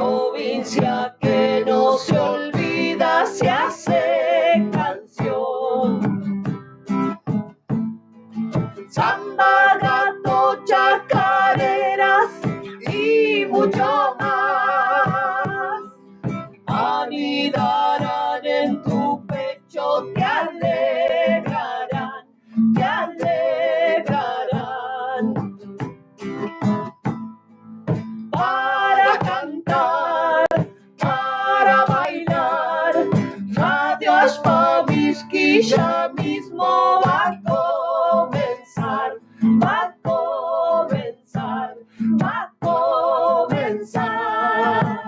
provincia que no se olvida se hace canción. Samba, gato, chacareras y mucho más anidarán en tu pecho, te alegrarán, te alegrarán. Para cantar, para bailar, Radio Ashpavisky ya mismo va a comenzar, va a comenzar, va a comenzar.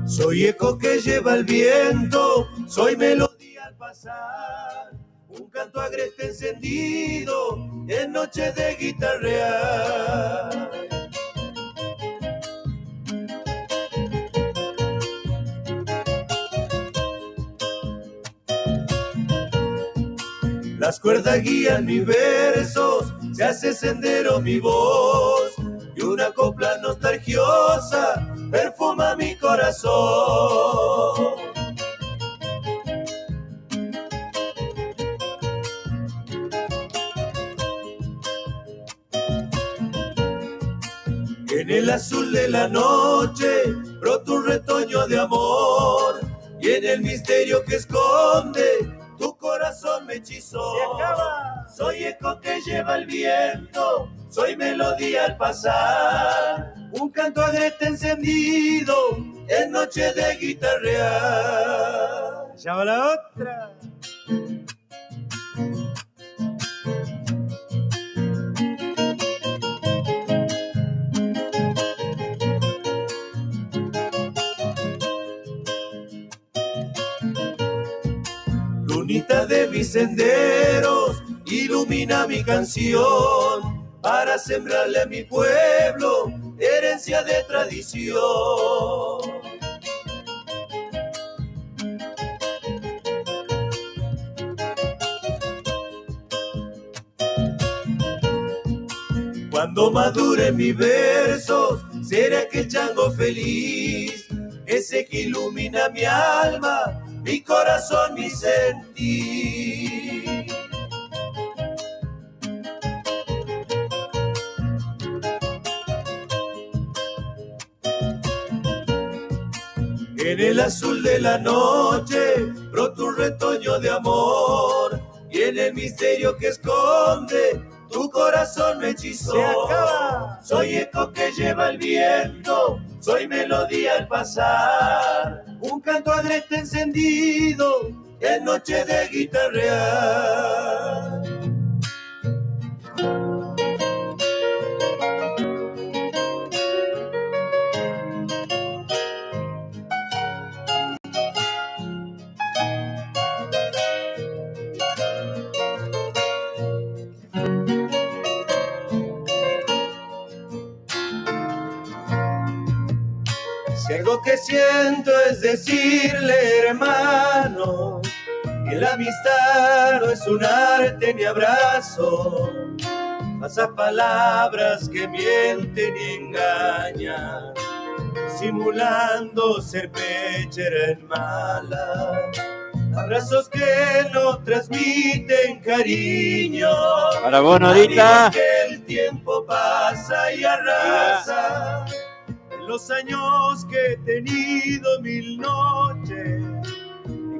Soy eco que lleva el viento, soy melodía al pasar, un canto agreste encendido en noche de guitarrear. Las cuerdas guían mis versos, se hace sendero mi voz, y una copla nostalgiosa perfuma mi corazón. En el azul de la noche brota un retoño de amor, y en el misterio que esconde tu corazón me hechizó. ¡Se acaba! Soy eco que lleva el viento, soy melodía al pasar, un canto agreste encendido en noche de guitarrear. ¡Ya va la otra! Lunita de mis senderos, ilumina mi canción, para sembrarle a mi pueblo herencia de tradición. Cuando madure mis versos, será aquel chango feliz, ese que ilumina mi alma, mi corazón, mi sentir. En el azul de la noche brota un retoño de amor, y en el misterio que esconde tu corazón me hechizó. ¡Se acaba! Soy eco que lleva el viento, soy melodía al pasar, un canto agreste encendido en noche de guitarrear. Si algo que siento es decirle, hermano, que la amistad no es un arte ni abrazo, pasa palabras que mienten y engañan, simulando ser pechera en mala, abrazos que no transmiten cariño, para vos, Nodita, que el tiempo pasa y arrasa. Los años que he tenido mil noches,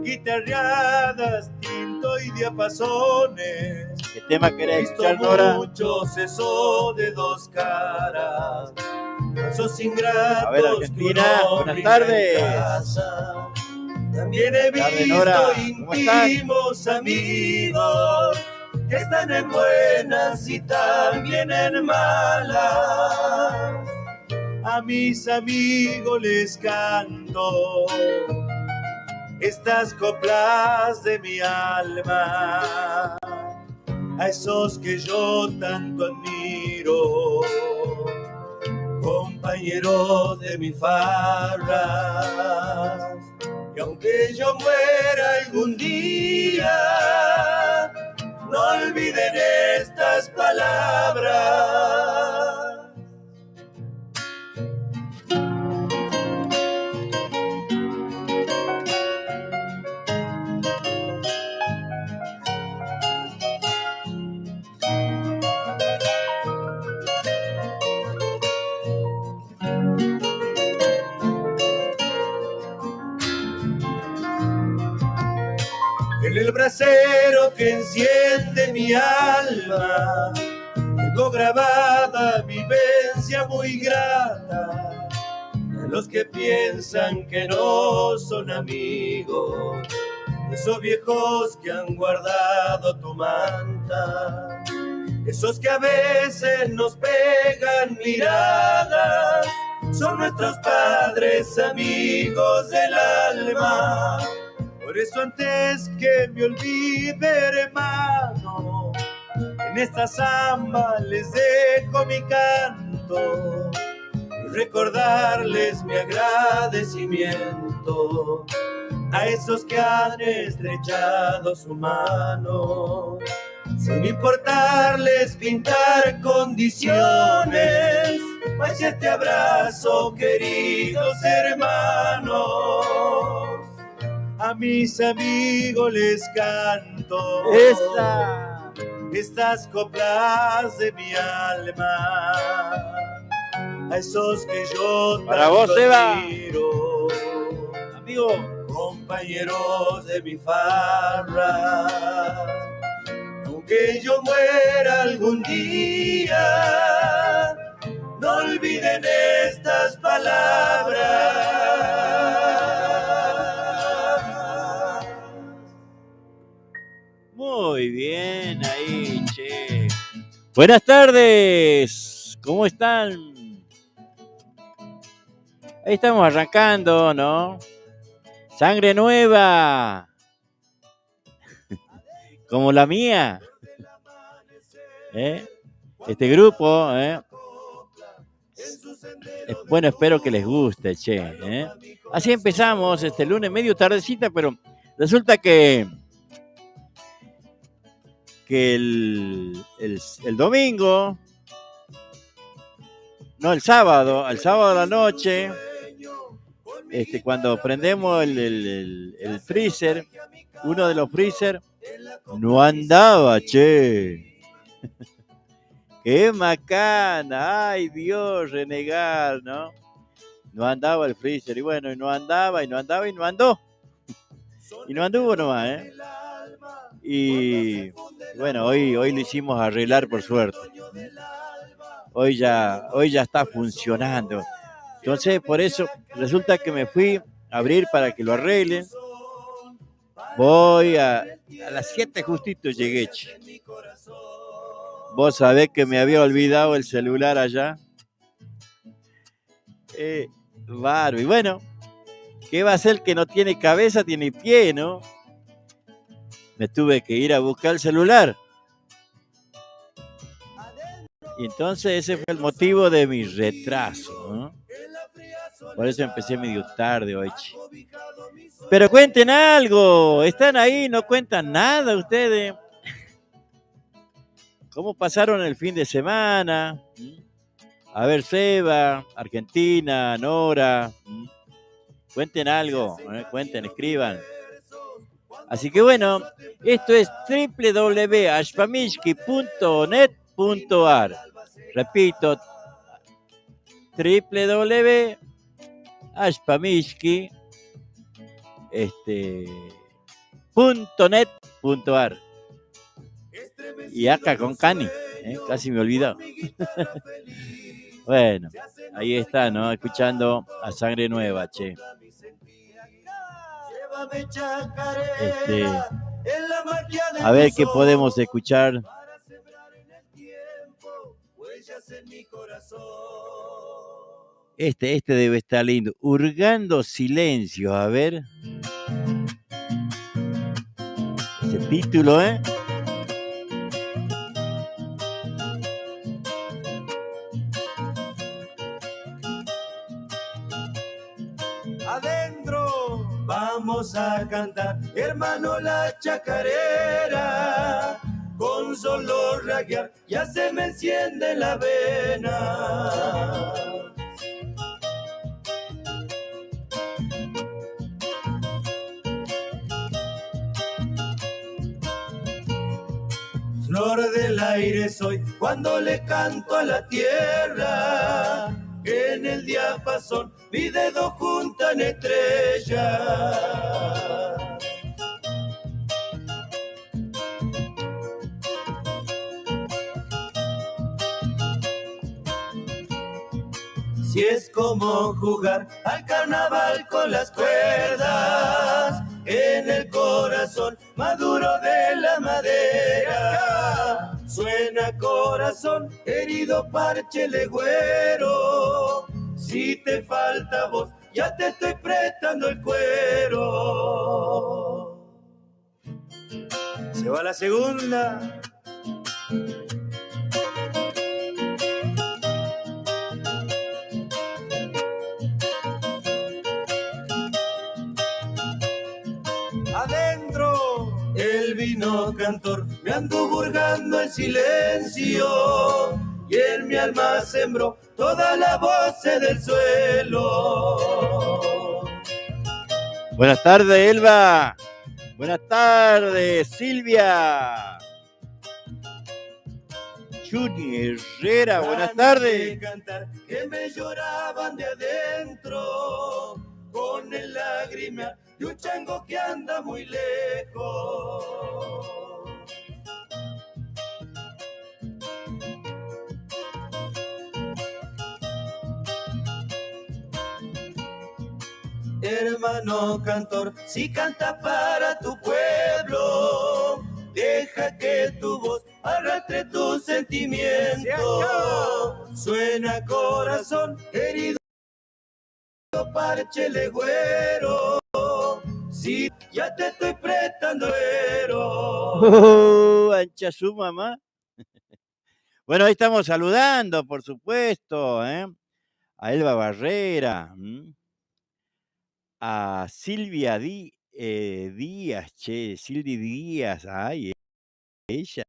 guitarreadas, tinto y diapasones. ¿qué tema querés Visto escuchar, Nora? muchos eso de dos caras, falsos ingratos. A ver, Argentina, que uno buenas brinda tardes. en casa. También he Tarde, visto Nora. ¿Cómo estás? íntimos amigos que están en buenas y también en malas. A mis amigos les canto estas coplas de mi alma, a esos que yo tanto admiro, con compañeros de mi farra. Y aunque yo muera algún día, no olviden estas palabras. En el brasero que enciende mi alma, tengo grabada vivencia muy grata de los que piensan que no son amigos, esos viejos que han guardado tu manta, esos que a veces nos pegan miradas, son nuestros padres, amigos del alma. Por eso antes que me olvide, hermano, en esta samba les dejo mi canto y recordarles mi agradecimiento a esos que han estrechado su mano, sin importarles pintar condiciones. Pues este abrazo, queridos hermanos, a mis amigos les canto estas coplas de mi alma, a esos que yo Para vos, Eva. admiro, Amigo, compañeros de mi farra. Aunque yo muera algún día, no olviden estas palabras. muy bien ahí, che. Buenas tardes, ¿cómo están? Ahí estamos arrancando, ¿no? Sangre nueva, como la mía. Este grupo, bueno, espero que les guste, che. Así empezamos este lunes, medio tardecita, pero resulta que el domingo, no, el sábado a la noche, cuando prendemos el freezer, uno de los freezer no andaba, che. ¡Qué macana! ¡Ay, Dios, renegar!, ¿no? No andaba el freezer, y bueno, y no andaba, y no andó. Y no anduvo nomás, ¿eh? Y bueno, hoy lo hicimos arreglar, por suerte. Hoy ya está funcionando. Entonces, por eso, resulta que me fui a abrir para que lo arreglen. Voy a las 7 justito llegué, che. Vos sabés que me había olvidado el celular allá. Bárbaro. Y bueno, ¿qué va a ser que no tiene cabeza, tiene pie, no? Me tuve que ir a buscar el celular. Y entonces ese fue el motivo de mi retraso, ¿no? Por eso empecé medio tarde hoy, che. Pero cuenten algo. Están ahí, no cuentan nada ustedes. ¿Cómo pasaron el fin de semana? A ver, Seba, Argentina, Nora. Cuenten algo, cuenten, escriban. Así que bueno, esto es www.ashpamishki.net.ar. Repito, www.ashpamishki.net.ar. Y acá con Cani, casi me olvidó. Bueno, ahí está, ¿no? Escuchando a Sangre Nueva, che. A ver qué podemos escuchar. Este debe estar lindo. Hurgando silencio, a ver. Ese título, ¿eh? adentro. Vamos a cantar, hermano, la chacarera. Con solo raguear ya se me enciende la vena. Flor del aire soy cuando le canto a la tierra, que en el diapasón mi dedo juntan estrellas. Si es como jugar al carnaval con las cuerdas, en el corazón maduro de la madera. Suena corazón herido, parche legüero. Si te falta voz, ya te estoy prestando el cuero. Se va la segunda. Adentro, El vino cantor me anduvo hurgando en silencio y en mi alma sembró todas las voces del suelo. Buenas tardes, Elba. Buenas tardes, Silvia. Chuni Herrera, buenas tardes. Cantar que me lloraban de adentro con el lágrima de un chango que anda muy lejos. Hermano cantor, si canta para tu pueblo, deja que tu voz arrastre tu sentimiento. Suena corazón herido, parche legüero. Si ya te estoy prestando ero. Ancha su mamá. Bueno, ahí estamos saludando, por supuesto, ¿eh? A Elba Barrera, a Silvia Díaz, che, Silvi Díaz, ay, ella.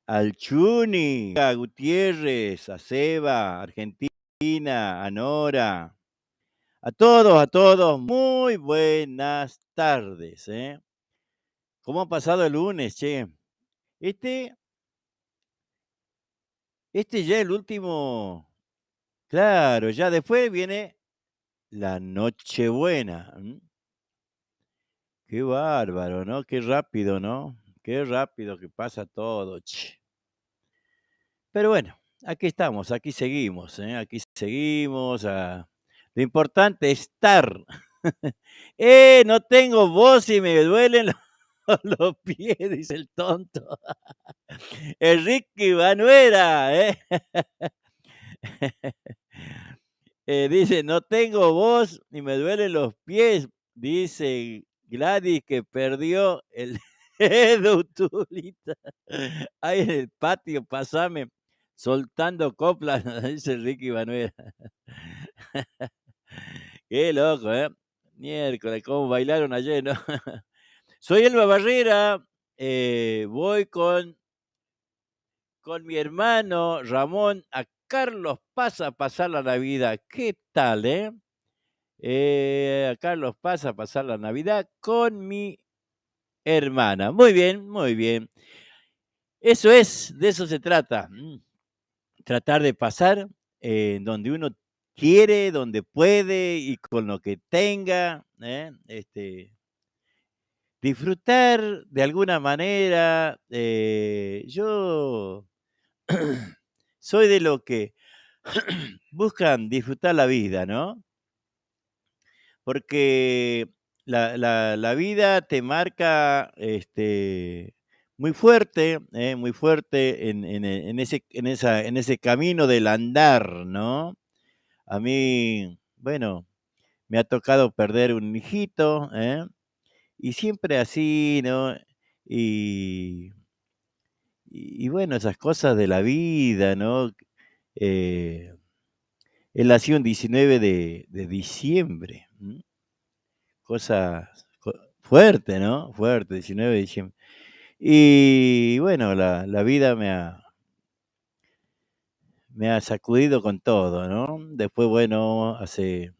Al Chuni, a Gutiérrez, a Seba, Argentina, a Nora, a todos, muy buenas tardes, ¿eh? ¿Cómo ha pasado el lunes, che? Este ya el último, claro, ya después viene la Nochebuena. Qué bárbaro, ¿no? Qué rápido, ¿no? Qué rápido que pasa todo, che. Pero bueno, aquí estamos, aquí seguimos, ¿eh? Aquí seguimos. Lo importante es estar. No tengo voz y me duelen los pies, dice el tonto. Enrique Manuera, ¿eh? Dice, no tengo voz y me duelen los pies. Dice Gladys que perdió el dedo, Tulita. Ahí en el patio, pasame soltando coplas, dice Ricky Manuel. Qué loco, ¿eh? Miércoles, cómo bailaron ayer, ¿no? Soy Elba Barrera, voy con mi hermano Ramón a Carlos Paz a pasar la Navidad. ¿Qué tal, eh? A Carlos Paz a pasar la Navidad con mi hermana. Muy bien, muy bien. Eso es, de eso se trata. Tratar de pasar donde uno quiere, donde puede y con lo que tenga. Disfrutar de alguna manera. Yo soy de lo que buscan disfrutar la vida, ¿no? Porque la vida te marca muy fuerte en ese camino del andar, ¿no? A mí, bueno, me ha tocado perder un hijito, ¿eh? Y siempre así, ¿no? Y, y bueno, esas cosas de la vida, ¿no? Eh, Él nació el 19 de diciembre. Cosa fuerte, ¿no? Fuerte, 19 de diciembre. Y bueno, la vida me ha sacudido con todo, ¿no? Después, bueno, hace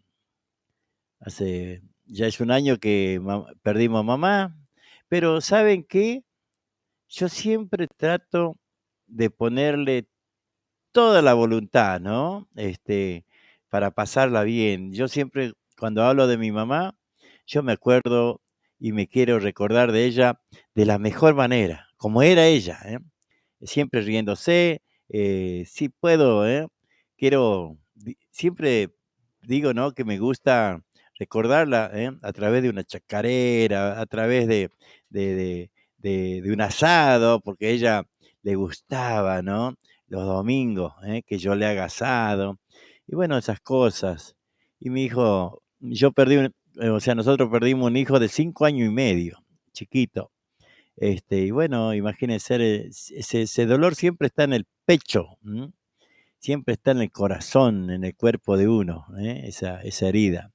ya es un año que perdimos a mamá, pero ¿saben qué? Yo siempre trato de ponerle toda la voluntad, ¿no? Para pasarla bien. Yo siempre, cuando hablo de mi mamá, yo me acuerdo y me quiero recordar de ella de la mejor manera, como era ella, ¿eh? Siempre riéndose, si puedo, siempre digo, ¿no? Que me gusta recordarla, a través de una chacarera, a través de un asado, porque ella le gustaba, ¿no? Los domingos, que yo le haga asado, y bueno, esas cosas. Y mi hijo, o sea, nosotros perdimos un hijo de 5 años y medio, chiquito. Y bueno, imagínense, ese dolor siempre está en el pecho, siempre está en el corazón, en el cuerpo de uno, esa herida.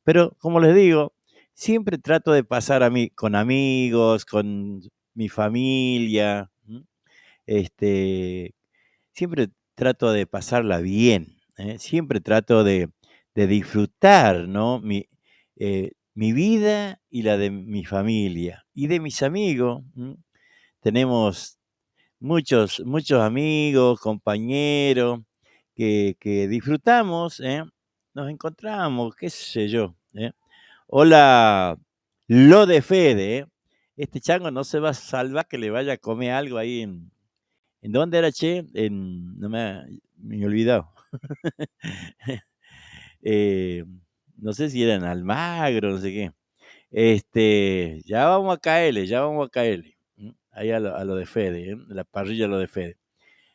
Pero como les digo, siempre trato de pasar con amigos, con mi familia, este, siempre trato de pasarla bien, siempre trato de disfrutar, ¿no? Mi vida y la de mi familia y de mis amigos. Tenemos muchos amigos, compañeros que disfrutamos, nos encontramos, qué sé yo. Hola, lo de Fede. Este chango no se va a salvar que le vaya a comer algo ahí ¿en dónde era, che? No me he olvidado. Eh, no sé si era en Almagro, no sé qué. Ya vamos a caerle. Ahí a lo de Fede, la parrilla a lo de Fede.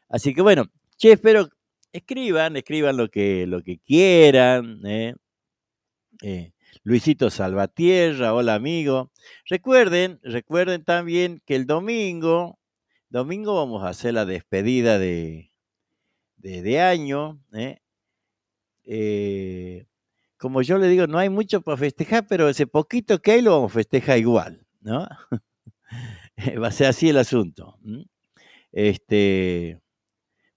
Así que bueno, che, espero escriban lo que quieran, Luisito Salvatierra, hola amigo. Recuerden también que el domingo vamos a hacer la despedida de año, eh, como yo le digo, no hay mucho para festejar, pero ese poquito que hay lo vamos a festejar igual, ¿no? Va a ser así el asunto. Este,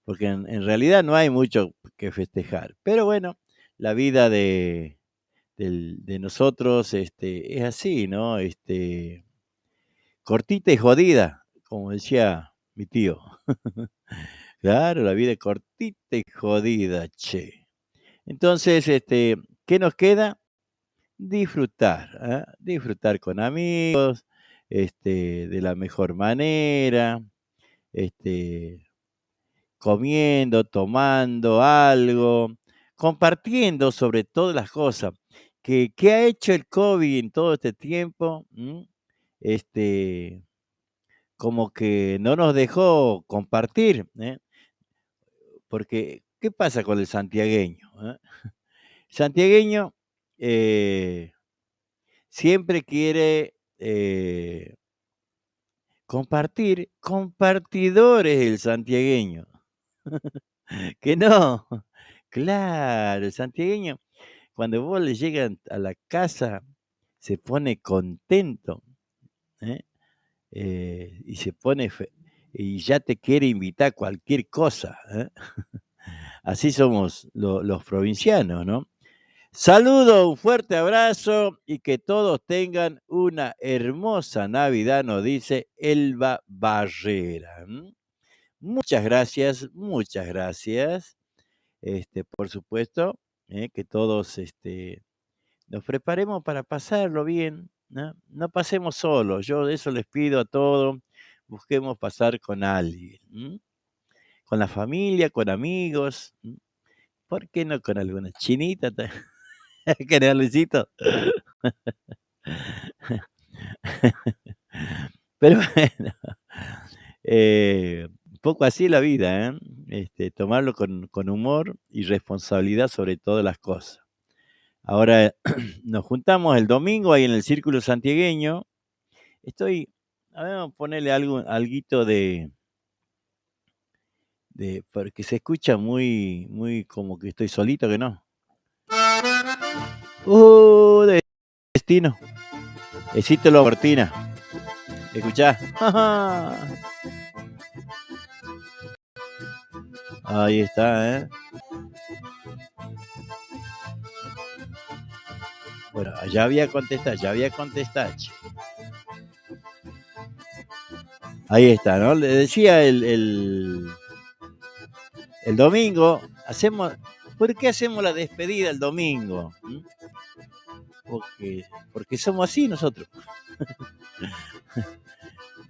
porque en realidad no hay mucho que festejar. Pero bueno, la vida de nosotros es así, ¿no? Cortita y jodida, como decía mi tío. Claro, la vida es cortita y jodida, che. Entonces, ¿qué nos queda? Disfrutar, ¿ah? Disfrutar con amigos, de la mejor manera, este, comiendo, tomando algo, compartiendo sobre todas las cosas. ¿Qué ha hecho el COVID en todo este tiempo? Este, como que no nos dejó compartir, porque ¿qué pasa con el santiagueño? Santiagueño eh, siempre quiere compartir, compartidores el santiagueño, que no, claro, el santiagueño, cuando vos le llegan a la casa, se pone contento, ¿eh? Y se pone y ya te quiere invitar a cualquier cosa, ¿eh? Así somos los provincianos, ¿no? Saludo, un fuerte abrazo y que todos tengan una hermosa Navidad, nos dice Elba Barrera. Muchas gracias, muchas gracias. Por supuesto, que todos nos preparemos para pasarlo bien, ¿no? No pasemos solos, yo de eso les pido a todos, busquemos pasar con alguien, con la familia, con amigos, ¿por qué no con alguna chinita? ¿Qué no, Luisito? Pero bueno, un poco así la vida, tomarlo con humor y responsabilidad sobre todas las cosas. Ahora nos juntamos el domingo ahí en el Círculo Santiagueño. A ver, vamos a ponerle alguito porque se escucha muy, muy como que estoy solito, que no. Destino. Existe la cortina. Escuchá. Ahí está, ¿eh? Bueno, ya había contestado. Che. Ahí está, ¿no? Le decía el domingo, ¿por qué hacemos la despedida el domingo? Porque somos así nosotros.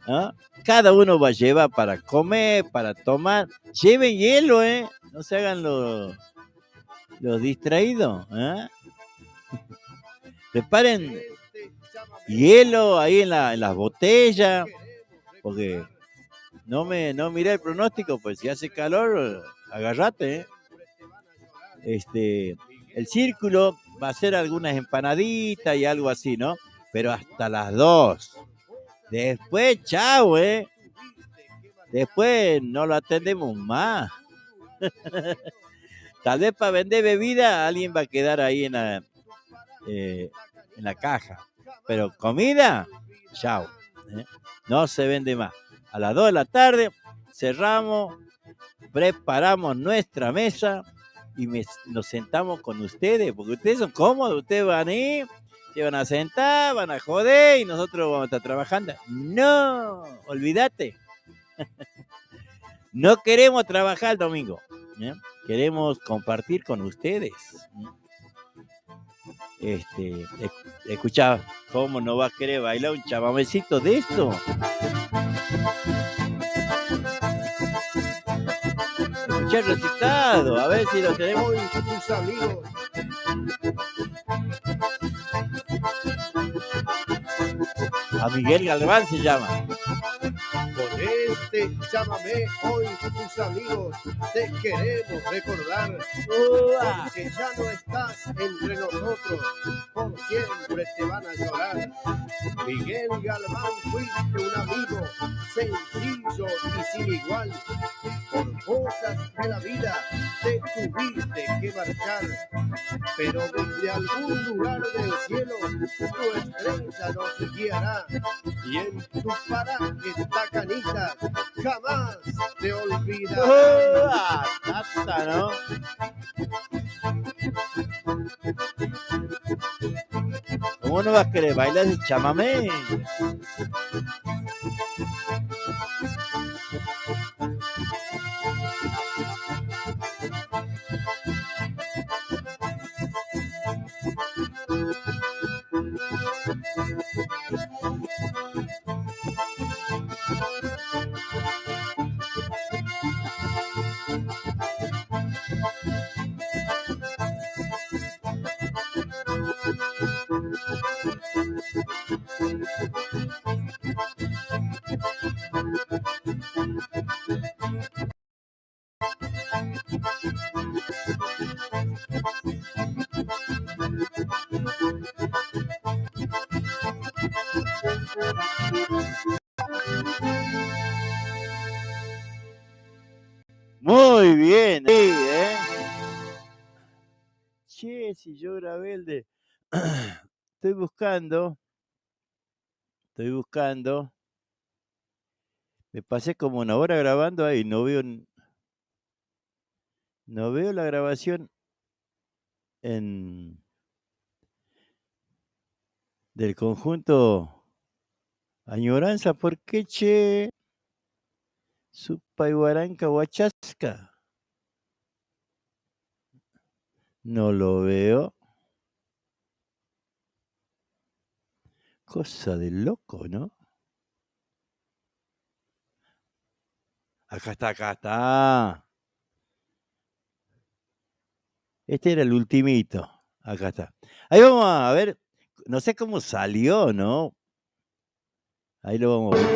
¿Ah? Cada uno va a llevar para comer, para tomar. Lleven hielo, ¿eh? No se hagan los distraídos. ¿Eh? Preparen hielo ahí en las botellas. Porque no miré el pronóstico, pues si hace calor, agárrate. El círculo va a ser algunas empanaditas y algo así, ¿no? Pero hasta las 2. Después, chao, Después no lo atendemos más. Tal vez para vender bebida alguien va a quedar ahí en la caja. Pero comida, chao. No se vende más. A las 2 de la tarde cerramos, preparamos nuestra mesa y nos sentamos con ustedes, porque ustedes son cómodos, ustedes van a ir, se van a sentar, van a joder y nosotros vamos a estar trabajando. No, olvídate. No queremos trabajar el domingo, queremos compartir con ustedes. Escucha, ¿cómo no vas a querer bailar un chamamecito de esto? Escucha el recitado, a ver si lo tenemos. Hoy tus amigos. A Miguel Galván se llama. Con este chamamé, hoy tus amigos te queremos recordar que ya no estás entre nosotros, por siempre te van a llorar. Miguel Galván, fuiste un amigo sencillo y sin igual. Por cosas de la vida te tuviste que marchar, pero desde algún lugar del cielo tu estrella nos guiará, y en tu paraje Tacanita jamás te olvidará. Tata, ¿no? ¿Cómo no vas a querer bailar ese chamamé? Muy bien, sí, Che, si yo grabé el de... Estoy buscando. Me pasé como una hora grabando ahí, no veo la grabación del conjunto Añoranza. ¿Por qué, che? Supayhuaranca Huachasca. No lo veo. Cosa de loco, ¿no? Acá está. Este era el ultimito. Acá está. Ahí vamos a ver. No sé cómo salió, ¿no? Ahí lo vamos a ver.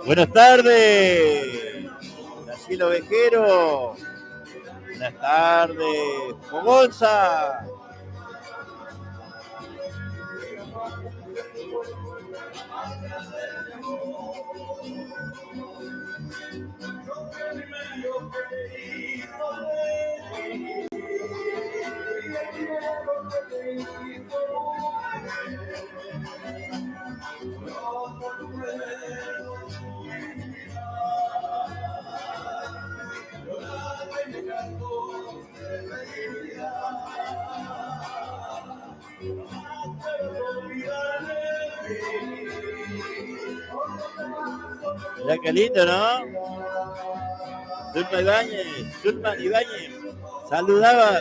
Buenas tardes, Graciela Ovejero. Buenas tardes, Fogonza. Mira qué lindo, ¿no? Zulman Ibáñez saludaba,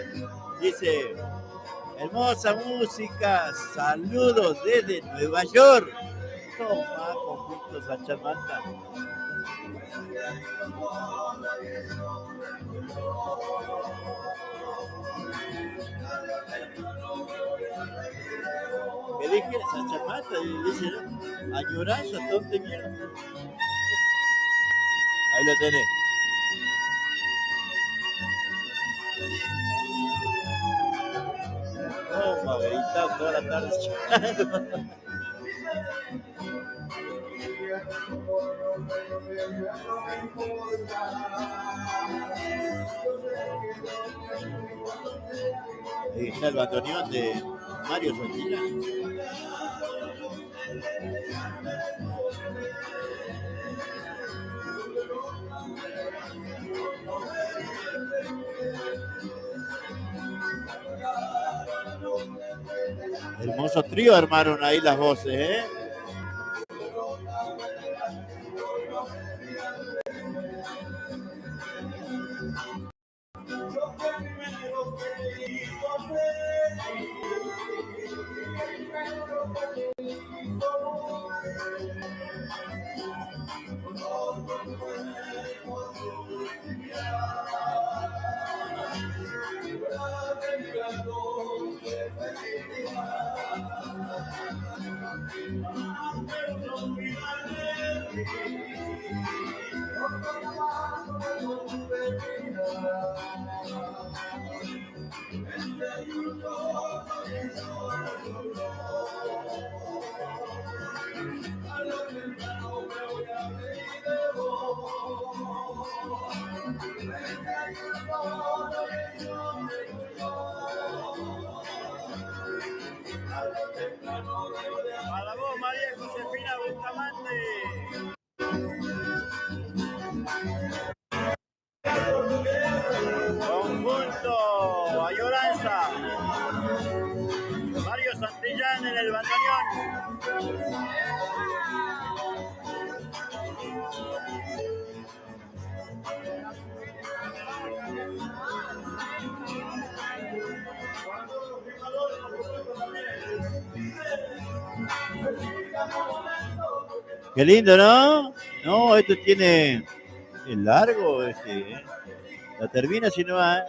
dice, hermosa música, saludos desde Nueva York. Toma, conjunto Sancha Manta. ¿Qué dije? Sancha Manta, dice, ¿no? Añoranza, tonte mierda. Ahí lo tenés. Toma, gritando toda la tarde. Ahí está el bandoneón de Mario Santillán. Hermoso trío armaron ahí las voces, ¿eh? Para vos, María Josefina Bustamante. Conjunto Añoranza. Mario Santillán en el bandoneón. Qué lindo, ¿no? No, esto tiene el largo, ¿eh? La termina si no va.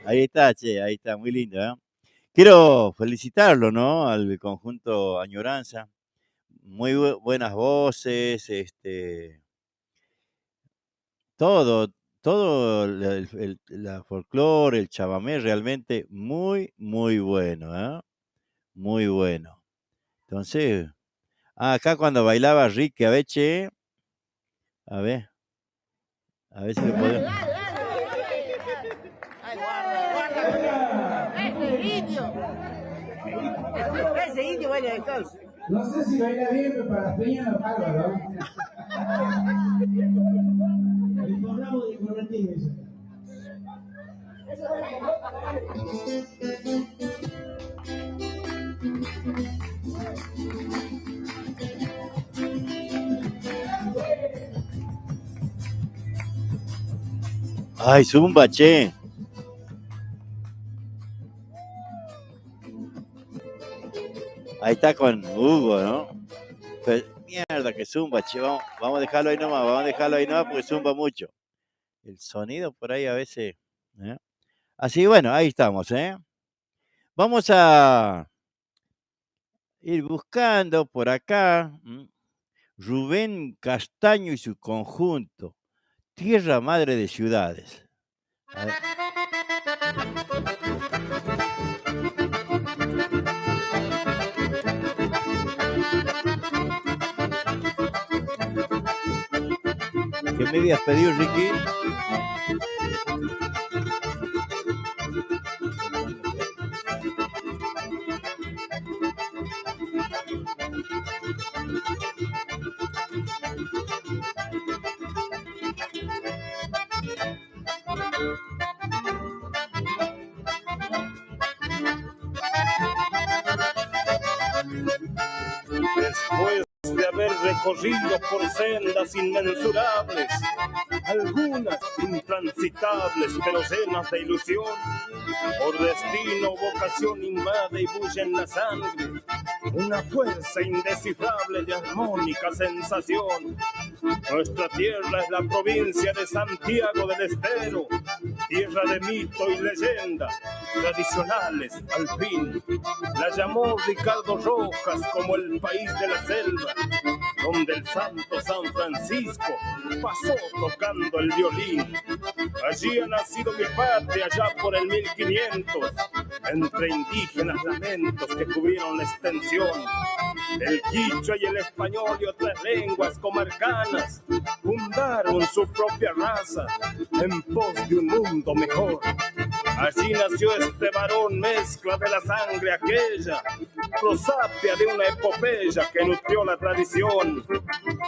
Ahí está, che, ahí está, muy lindo, ¿eh? Quiero felicitarlo, ¿no? Al conjunto Añoranza. Muy buenas voces, todo la folclore, el chamamé, realmente muy, muy bueno, ¿eh? Muy bueno. Entonces, acá cuando bailaba Ricky Aveche, a ver si lo podemos. Ese indio baila descalzo. No sé si baila bien, pero para las peñas no bárbaro. El programa de Correntino dice. Ay, zumba, che. Ahí está con Hugo, ¿no? Pero, mierda, que zumba, che. Vamos a dejarlo ahí nomás porque zumba mucho. el sonido por ahí a veces. ¿Eh? Así bueno, ahí estamos, ¿eh? Vamos a ir buscando por acá Rubén Castaño y su conjunto, Tierra Madre de Ciudades. A ver. ¿Qué me habías pedido, Ricky? Después de haber recorrido por sendas inmensurables, algunas intransitables pero llenas de ilusión, por destino o vocación invade y bulle en la sangre una fuerza indescifrable de armónica sensación. Nuestra tierra es la provincia de Santiago del Estero, tierra de mito y leyenda, tradicionales al fin. La llamó Ricardo Rojas como el país de la selva, donde el santo San Francisco pasó tocando el violín. Allí ha nacido mi patria, allá por el 1500, entre indígenas lamentos que cubrieron la extensión. El quichua y el español y otras lenguas comarcanas fundaron su propia raza en pos de un mundo mejor. Allí nació este varón, mezcla de la sangre aquella, prosapia de una epopeya que nutrió la tradición.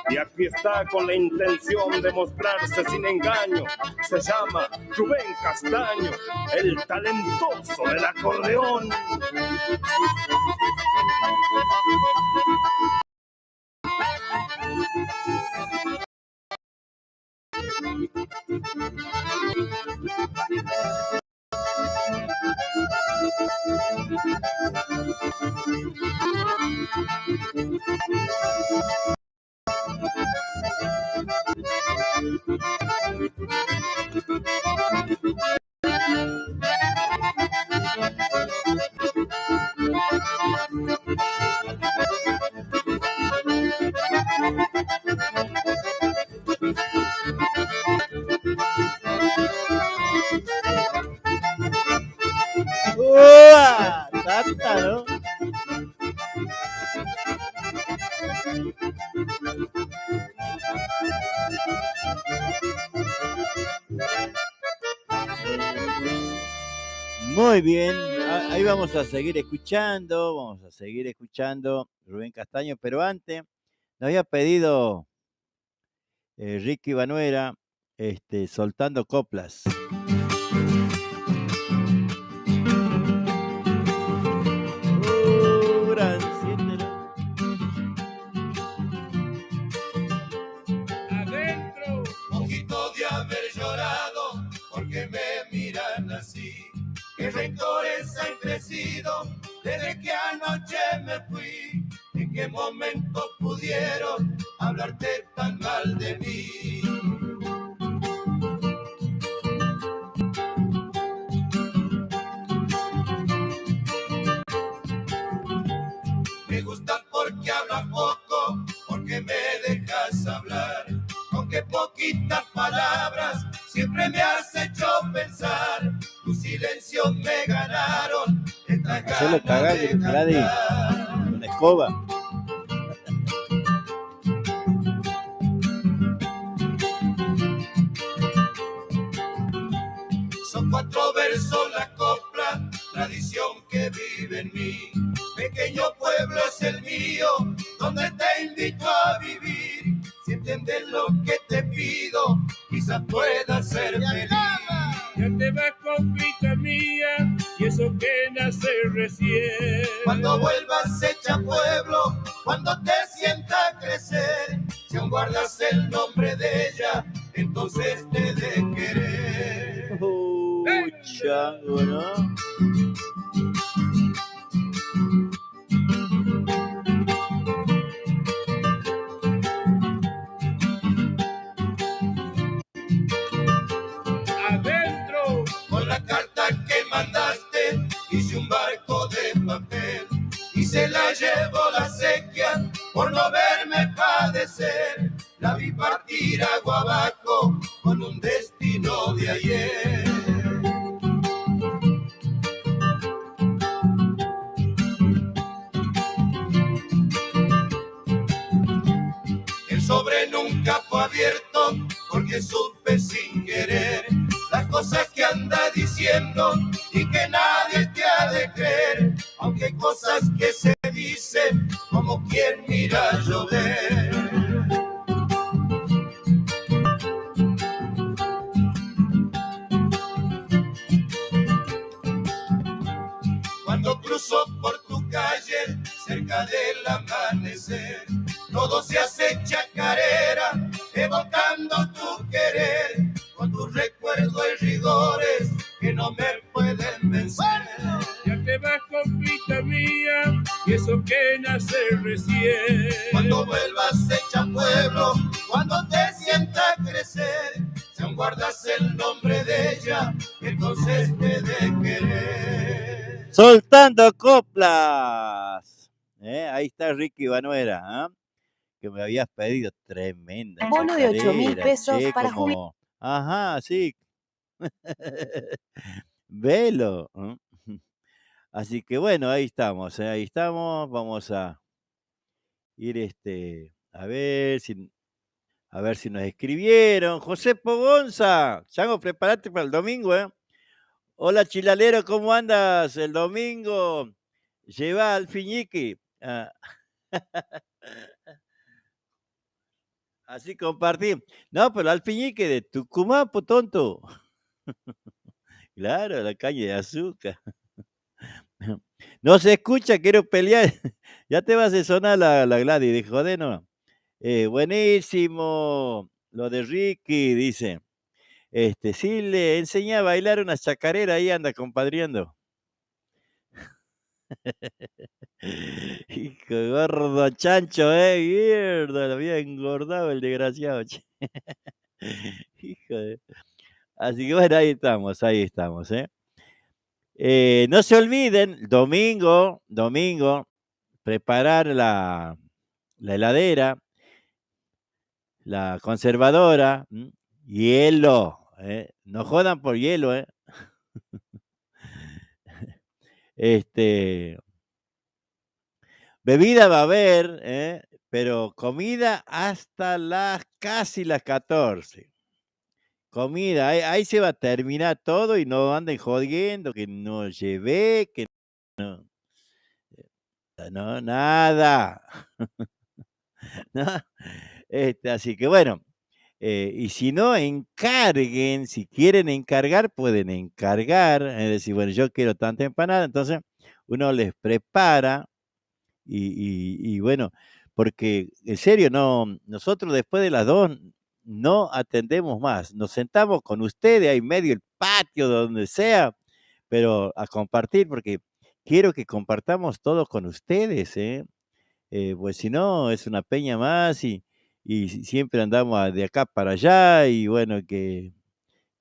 Y aquí está con la intención de mostrarse sin engaño. Se llama Rubén Castaño, el talentoso del acordeón. ¡Uah! Tata, ¿no? Muy bien, ahí vamos a seguir escuchando, Rubén Castaño, pero antes nos había pedido Ricky Banuera, soltando coplas. Adentro, ojito de haber llorado, porque me miran así. ¿Qué rencores han crecido desde que anoche me fui? ¿En qué momento pudieron hablarte tan mal de mí? Me gusta porque hablas poco, porque me dejas hablar. Aunque poquitas palabras siempre me has hecho pensar. Tus silencios me ganaron. Hacelo cagar, Gladys, una escoba. Son 4 versos la copla, tradición que vive en mí. Pequeño pueblo es el mío, donde te invito a vivir. Si entiendes lo que te pido, quizás puedas ser feliz. Ya te vas, coplita mía, y eso que nace recién. Cuando vuelvas hecha pueblo, cuando te sienta crecer, si aún guardas el nombre de ella, entonces te de querer. Chango, ¿no? de ayer. El sobre nunca fue abierto porque supe sin querer las cosas que anda diciendo y que nadie te ha de creer, aunque hay cosas que se dicen como quien mira llover. Cuando cruzo por tu calle cerca del amanecer, todo se hace chacarera, evocando tu querer, con tus recuerdos y rigores que no me pueden vencer. Ya te vas, compita mía, y eso que nace recién. Cuando vuelvas hecha pueblo, cuando te sientas crecer, si aún guardas el nombre de ella, entonces te de querer. Soltando coplas. Ahí está Ricky Banuera, ¿ah? Que me habías pedido tremenda. Bono de 8.000 chacarera, pesos che, para como... Ajá, sí. Velo. ¿eh? Así que bueno, ahí estamos, ahí estamos. Vamos a ir a ver si nos escribieron. José Pogonza, Chango, prepárate para el domingo, ¿eh? Hola Chilalero, ¿cómo andas el domingo? Lleva al Fiñiqui. Ah. Así compartí. No, pero al Fiñique de Tucumán, pues tonto. Claro, la caña de azúcar. No se escucha, quiero pelear. Ya te vas a sonar la Gladys, de joder, no. Buenísimo. Lo de Ricky, dice. Sí, le enseñé a bailar una chacarera, ahí anda compadriendo. Hijo gordo chancho, mierda, lo había engordado el desgraciado. Che. Hijo de... Así que bueno, ahí estamos, no se olviden, domingo, preparar la heladera, la conservadora, hielo, no jodan por hielo, bebida va a haber, pero comida hasta casi las 14. Comida, ahí se va a terminar todo y no anden jodiendo, que no llevé, que no, nada. ¿No? Así que bueno, y si no, encarguen, si quieren encargar, pueden encargar, es decir, bueno, yo quiero tanta empanada, entonces uno les prepara y bueno, porque en serio, nosotros después de las 2 no atendemos más, nos sentamos con ustedes ahí medio el patio, donde sea, pero a compartir, porque quiero que compartamos todos con ustedes, pues si no, es una peña más y siempre andamos de acá para allá y bueno, que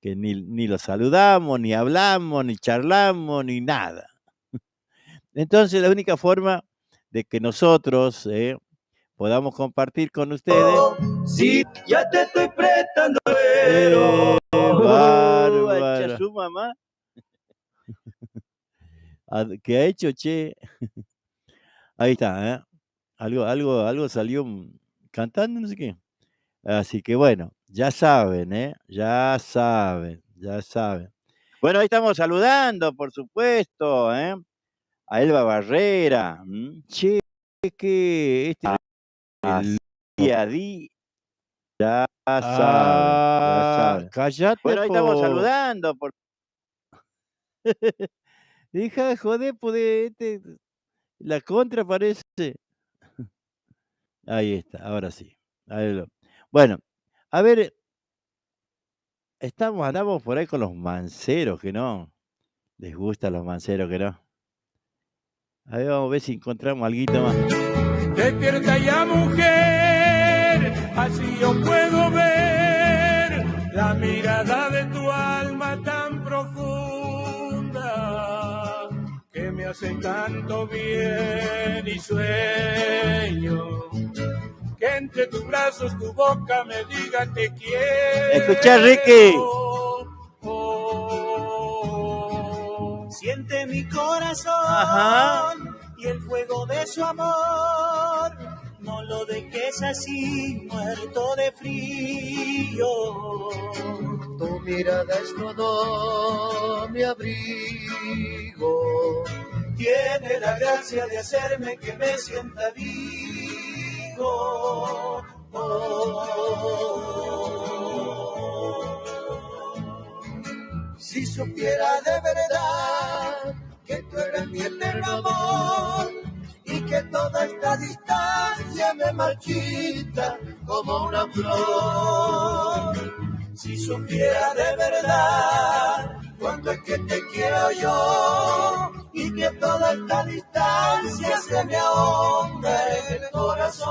ni los saludamos, ni hablamos, ni charlamos, ni nada. Entonces, la única forma de que nosotros podamos compartir con ustedes. Sí, ya te estoy prestando, pero Bárbaro. ¿Su mamá? ¿Qué ha hecho, che? Ahí está, algo salió cantando, no sé qué. Así que bueno, ya saben, ya saben. Bueno, ahí estamos saludando, por supuesto, a Elba Barrera. Che, que el día a día, ya saben. Callate. Bueno, ahí estamos saludando. Deja de joder, pues la contra parece. Ahí está, ahora sí. Bueno, a ver, andamos por ahí con los manceros, que no. Les gustan los manceros, que no. A ver, vamos a ver si encontramos algo más. Despierta ya, mujer, así yo puedo ver la mirada de tu alma tan profunda que me hace tanto bien y sueño que entre tus brazos tu boca me diga te quiero. Escucha, Ricky. corazón. Ajá. Y el fuego de su amor, no lo dejes así, muerto de frío. Tu mirada es todo mi abrigo. Tiene la gracia de hacerme que me sienta vivo. Si supiera de verdad que tú eres mi eterno amor y que toda esta distancia me marchita como una flor. Si supiera de verdad cuánto es que te quiero yo y que toda esta distancia se me ahonda en el corazón.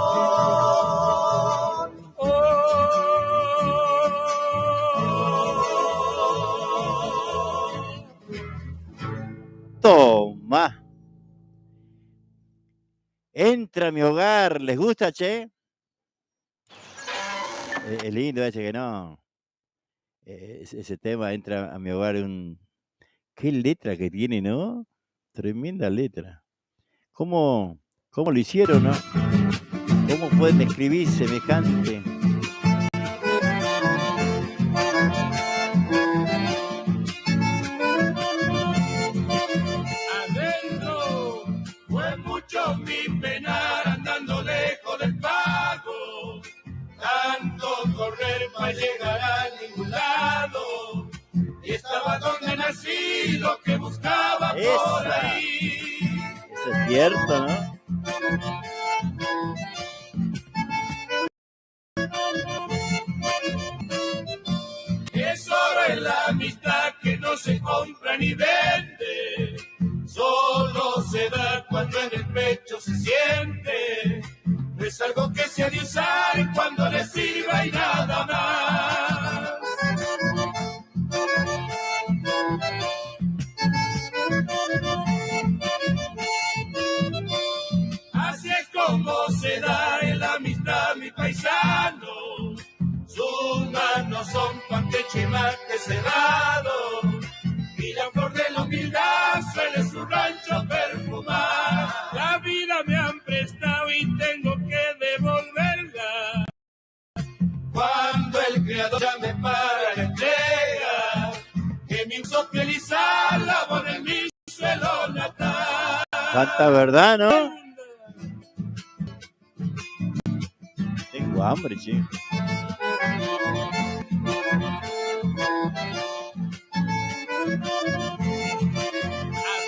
Toma. Entra a mi hogar. ¿Les gusta, che? Es lindo ese que no. Ese tema, entra a mi hogar. Qué letra que tiene, ¿no? Tremenda letra. ¿Cómo lo hicieron, no? ¿Cómo pueden escribir semejante? Adentro fue mucho mi penar andando lejos del pago, tanto correr para llegar a ningún lado, y estaba donde nací, lo que buscaba por ahí. Eso es cierto, ¿no? Es solo en la amistad que no se compra ni vende, solo se da cuando en el pecho se siente. Es algo que se ha de usar cuando le sirva y nada más. Así es como se da en la amistad, mi paisano. Sus manos son pan de chimate cerrado, y la flor de la humildad suele su rancho perfumar. La vida me han prestado y tengo que devolverla. Cuando el creador llame para la entrega, que mi uso pielizar la pone en mi suelo natal. Tanta verdad, ¿no? Tengo hambre, che.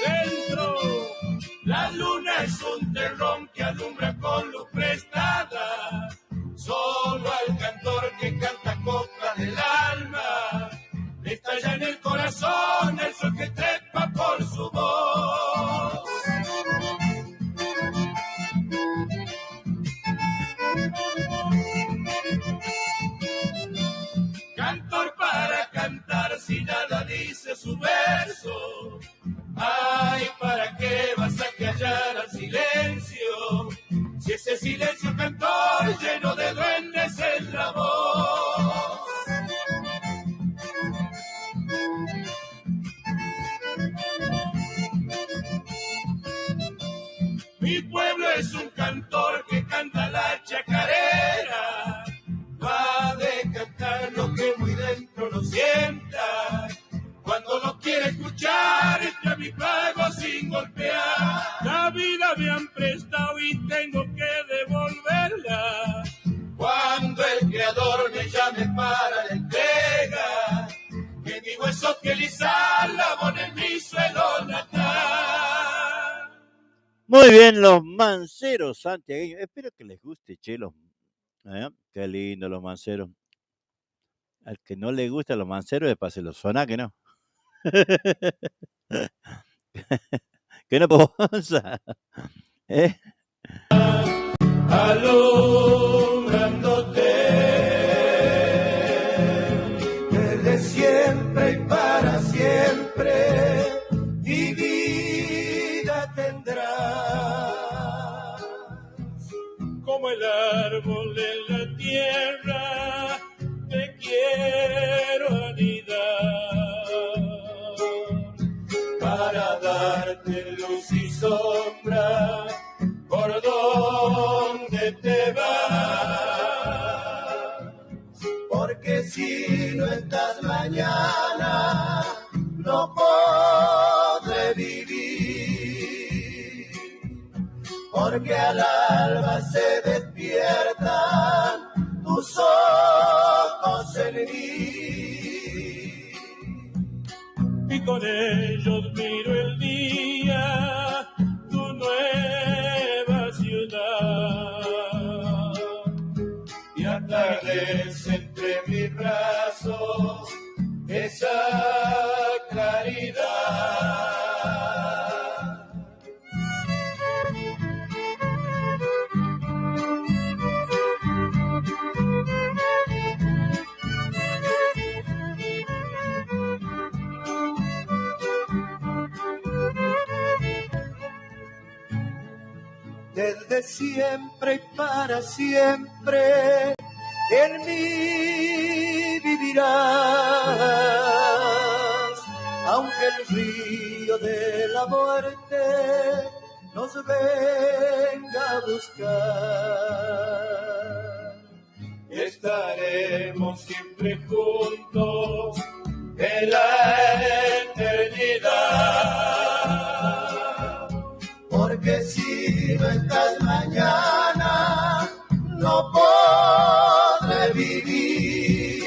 Adentro, la luna es un terrón que alumbra con luz prestada. Solo al cantor que canta coplas del alma le estalla en el corazón el sol que trepa por su voz. Cantor para cantar si nada dice su verso. Ay, ¿para qué vas a callar al silencio? Si ese silencio cantor lleno de duendes es la voz. Mi pueblo es un cantor que canta la chacarera. Va de cantar lo que muy dentro lo sienta. Cuando lo quiere escuchar, entra a mi pago sin golpear. La vida me han prestado y tengo que devolverla. Cuando el creador me llame para la entrega, que mi hueso pielizar la pone en mi suelo natal. Muy bien, los manceros santiagueños. Espero que les guste, che, qué lindo los manceros. Al que no le gustan los manceros, de paselo sonar que no. Que no posa. Alumbrándote desde siempre y para siempre, y vida tendrás. Como el árbol en la tierra, te quiero anidar Para darte porque al alba se despiertan tus ojos en mí. Y con ellos miro el día, tu nueva ciudad. Y atardece entre mis brazos esa claridad. Desde siempre y para siempre en mí vivirás, aunque el río de la muerte nos venga a buscar. Estaremos siempre juntos en la eternidad. Porque si no estás mañana, no podré vivir.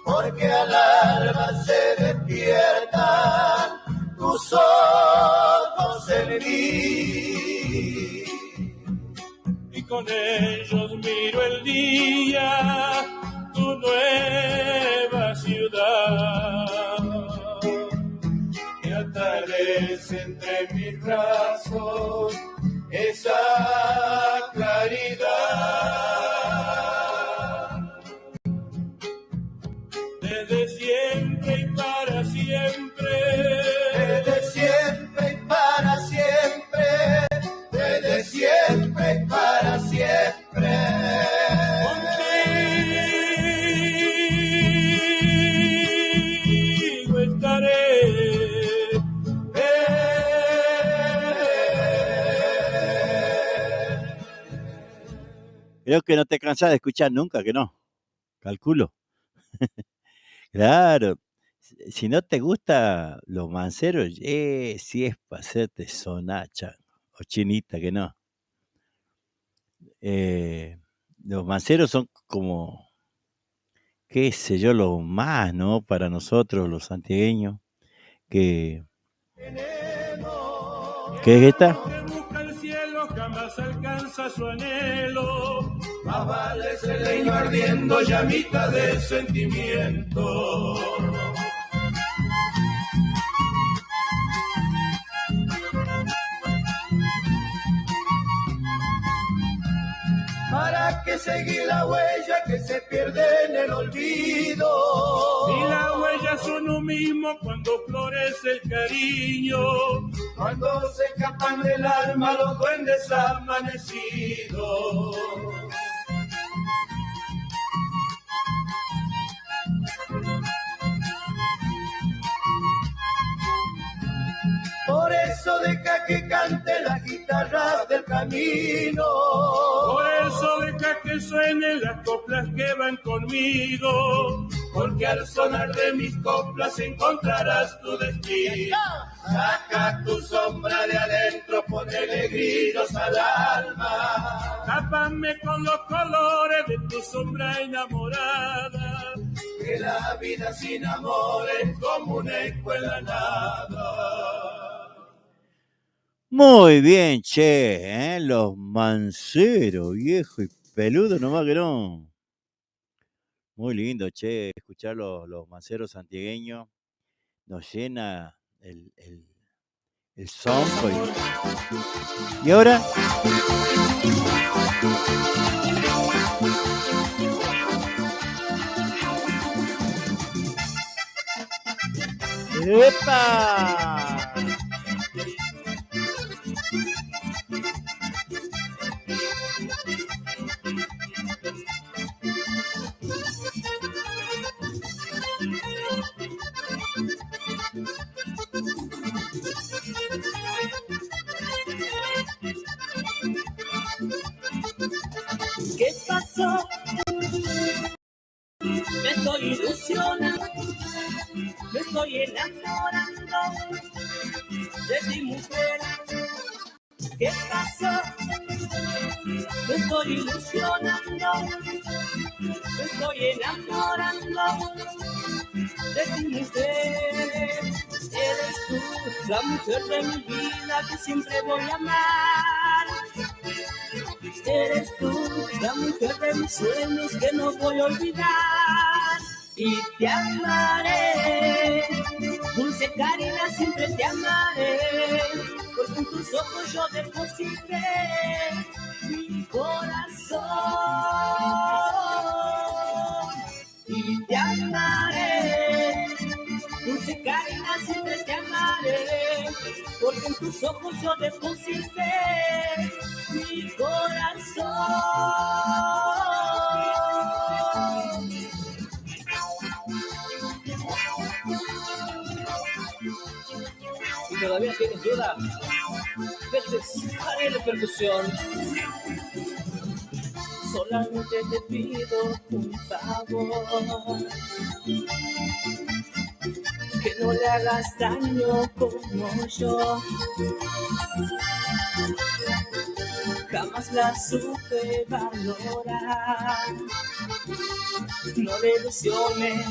Porque al alba se despiertan tus ojos en mí. Y con ellos miro el día, tu nueva ciudad. Y atardece entre mis brazos esa claridad. Desde siempre y para siempre. Desde siempre y para siempre. Desde siempre y para siempre. Contigo estaré. Creo que no te cansas de escuchar nunca, que no. Calculo. Claro. Si no te gusta los manceros, si es para hacerte sonacha o chinita, que no. Los manceros son como, qué sé yo, lo más, ¿no? Para nosotros, los santiagueños, que ¿qué es esta? Busca el cielo, jamás alcanza su anhelo. Más vale ese leño ardiendo, llamita de sentimiento. ¿Para qué seguir la huella que se pierde en el olvido? Y las huellas son lo mismo cuando florece el cariño. Cuando se escapan del alma los duendes amanecidos. Por eso deja que cante las guitarras del camino. Por eso deja que suenen las coplas que van conmigo. Porque al sonar de mis coplas encontrarás tu destino. Saca tu sombra de adentro, ponele gritos al alma. Tápame con los colores de tu sombra enamorada. Que la vida sin amor es como un eco en la nada. Muy bien, che, los manceros, viejo y peludo, nomás que no. Muy lindo, che, escuchar los manceros santiagueños. Nos llena el son. ¿Y ahora? ¡Epa! ¿Qué pasó? Me estoy ilusionando, me estoy enamorando de ti, mujer. ¿Qué pasó? Me estoy ilusionando, me estoy enamorando de ti, mujer. Eres tú, la mujer de mi vida que siempre voy a amar. Eres tú, la mujer de mis sueños que no voy a olvidar. Y te amaré, dulce Karina, siempre te amaré, porque en tus ojos yo deposité mi corazón. Y te amaré, dulce Karina, siempre te amaré, porque en tus ojos yo deposité mi corazón. Si todavía tienes duda, haré la percusión. Solamente te pido un favor, que no le hagas daño como yo. Jamás la supe valorar. No le ilusiones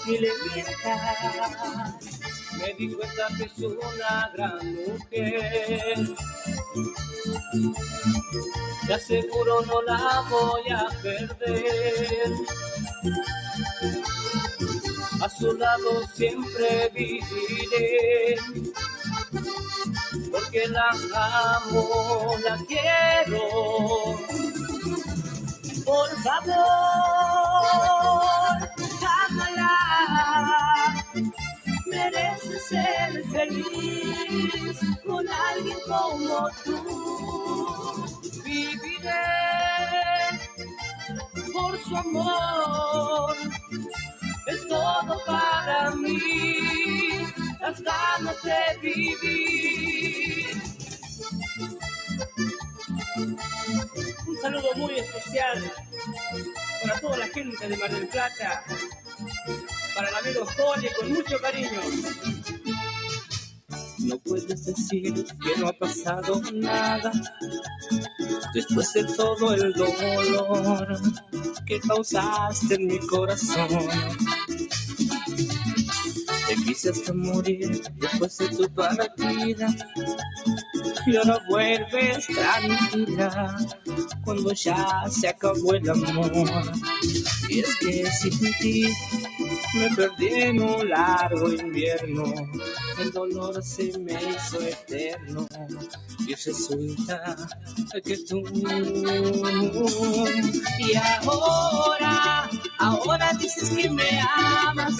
ni le mientas. Me di cuenta que es una gran mujer. Te aseguro no la voy a perder. A su lado siempre viviré. Porque la amo, la quiero. Por favor, ámala. Mereces ser feliz con alguien como tú. Viviré por su amor. Es todo para mí, las ganas de vivir. Un saludo muy especial para toda la gente de Mar del Plata, para el amigo Jole, con mucho cariño. No puedes decir que no ha pasado nada después de todo el dolor que causaste en mi corazón. Te quise hasta morir después de tu partida y ahora vuelves tranquila cuando ya se acabó el amor. Y es que sin ti me perdí en un largo invierno, el dolor se me hizo eterno y resulta que tú. Y ahora dices que me amas,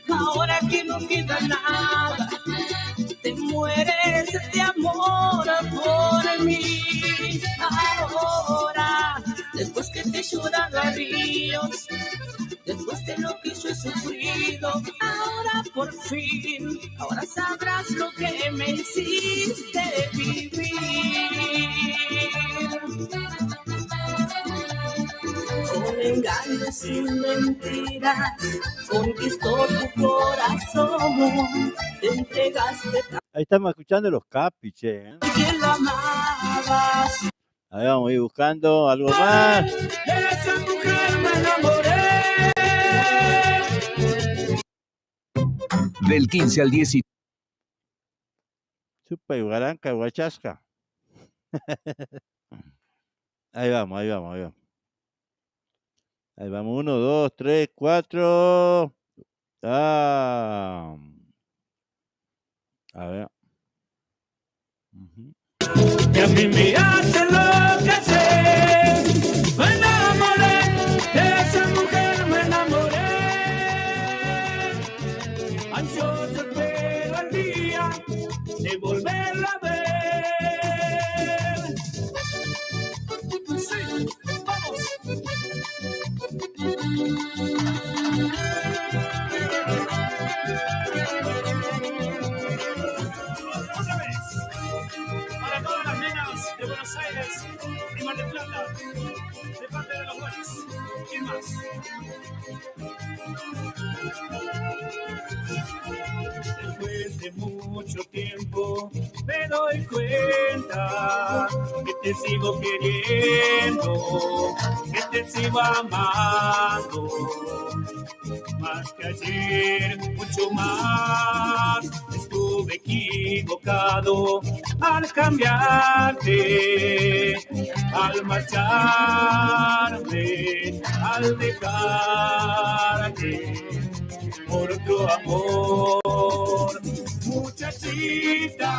ahora que no queda nada, te mueres de amor por mí. Ahora, después que te he llorado a ríos, después de lo que yo he sufrido, ahora por fin, ahora sabrás lo que me hiciste vivir. Con engaños y mentiras, conquistó tu corazón, te entregaste. Ahí estamos escuchando los Capis, che. Que lo amabas. Ahí vamos a ir buscando algo más. De esa mujer me enamoré. Del 15 al 18. Chupa y guaranca, guachasca. Ahí vamos. Ahí vamos, 1, 2, 3, 4. A ver. Y a mí me hace enloquecer. Me enamoré de esa mujer, me enamoré. Ansioso espero el día de volverla a ver. Sí, vamos. Otra vez, para todas las nenas de Buenos Aires y Mar del Plata, de parte de los buenos. ¿Quién más? Después de mucho tiempo me doy cuenta que te sigo queriendo, que te sigo amando, más que ayer, mucho más. Estuve equivocado al cambiarte, al marcharme, al dejarte por tu amor. Muchachita,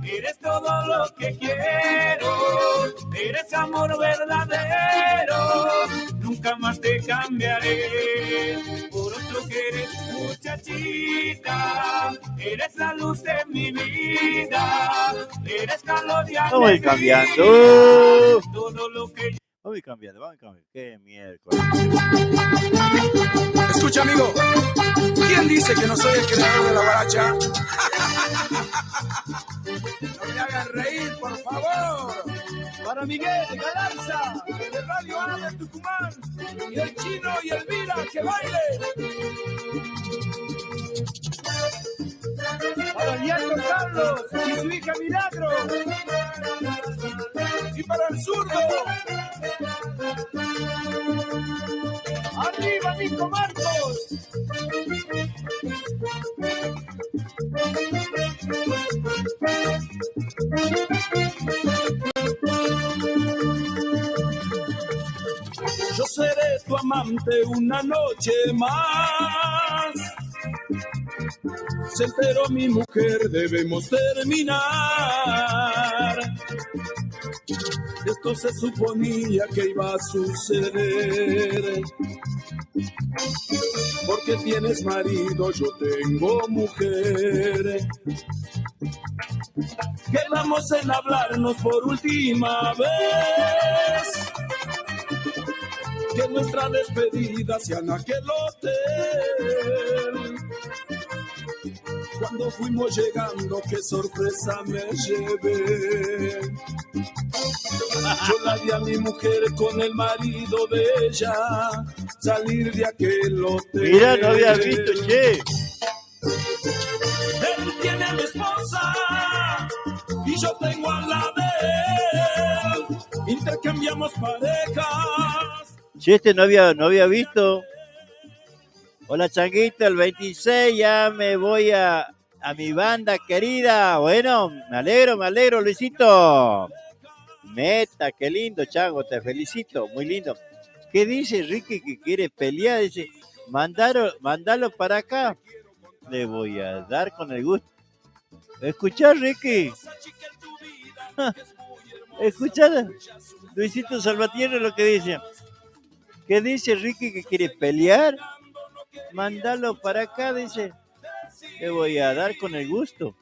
eres todo lo que quiero, eres amor verdadero, nunca más te cambiaré por otro que eres. Muchachita, eres la luz de mi vida, eres calor y alegría. Vamos cambiando. Todo lo que Vamos cambiando. Qué miércoles. Escucha, amigo. ¿Quién dice que no soy el creador de la guaracha? No me hagan reír, por favor. Para Miguel de Galarza, de Radio A de Tucumán, y el Chino y el Mira, que baile. Para Diego Carlos y su hija Milagro. Y para el zurdo. ¡Arriba, Nico Marcos! Yo seré tu amante una noche más. Se enteró mi mujer, debemos terminar. Esto se suponía que iba a suceder. Porque tienes marido, yo tengo mujer. Quedamos en hablarnos por última vez. Que nuestra despedida sea en aquel hotel. Cuando fuimos llegando, qué sorpresa me llevé. Yo la vi a mi mujer con el marido de ella salir de aquel hotel. Mira, no había visto, che. Él tiene a mi esposa y yo tengo a la de él. Intercambiamos parejas. Che, este no había visto. Hola, Changuito, el 26 ya me voy a mi banda querida. Bueno, me alegro, Luisito. Meta, qué lindo, Chango, te felicito, muy lindo. ¿Qué dice Ricky que quiere pelear? Dice, mandalo para acá. Le voy a dar con el gusto. ¿Escuchás, Ricky? ¿Escuchás, Luisito Salvatierra, lo que dice? ¿Qué dice Ricky que quiere pelear? Mándalo para acá, dice. Le voy a dar con el gusto.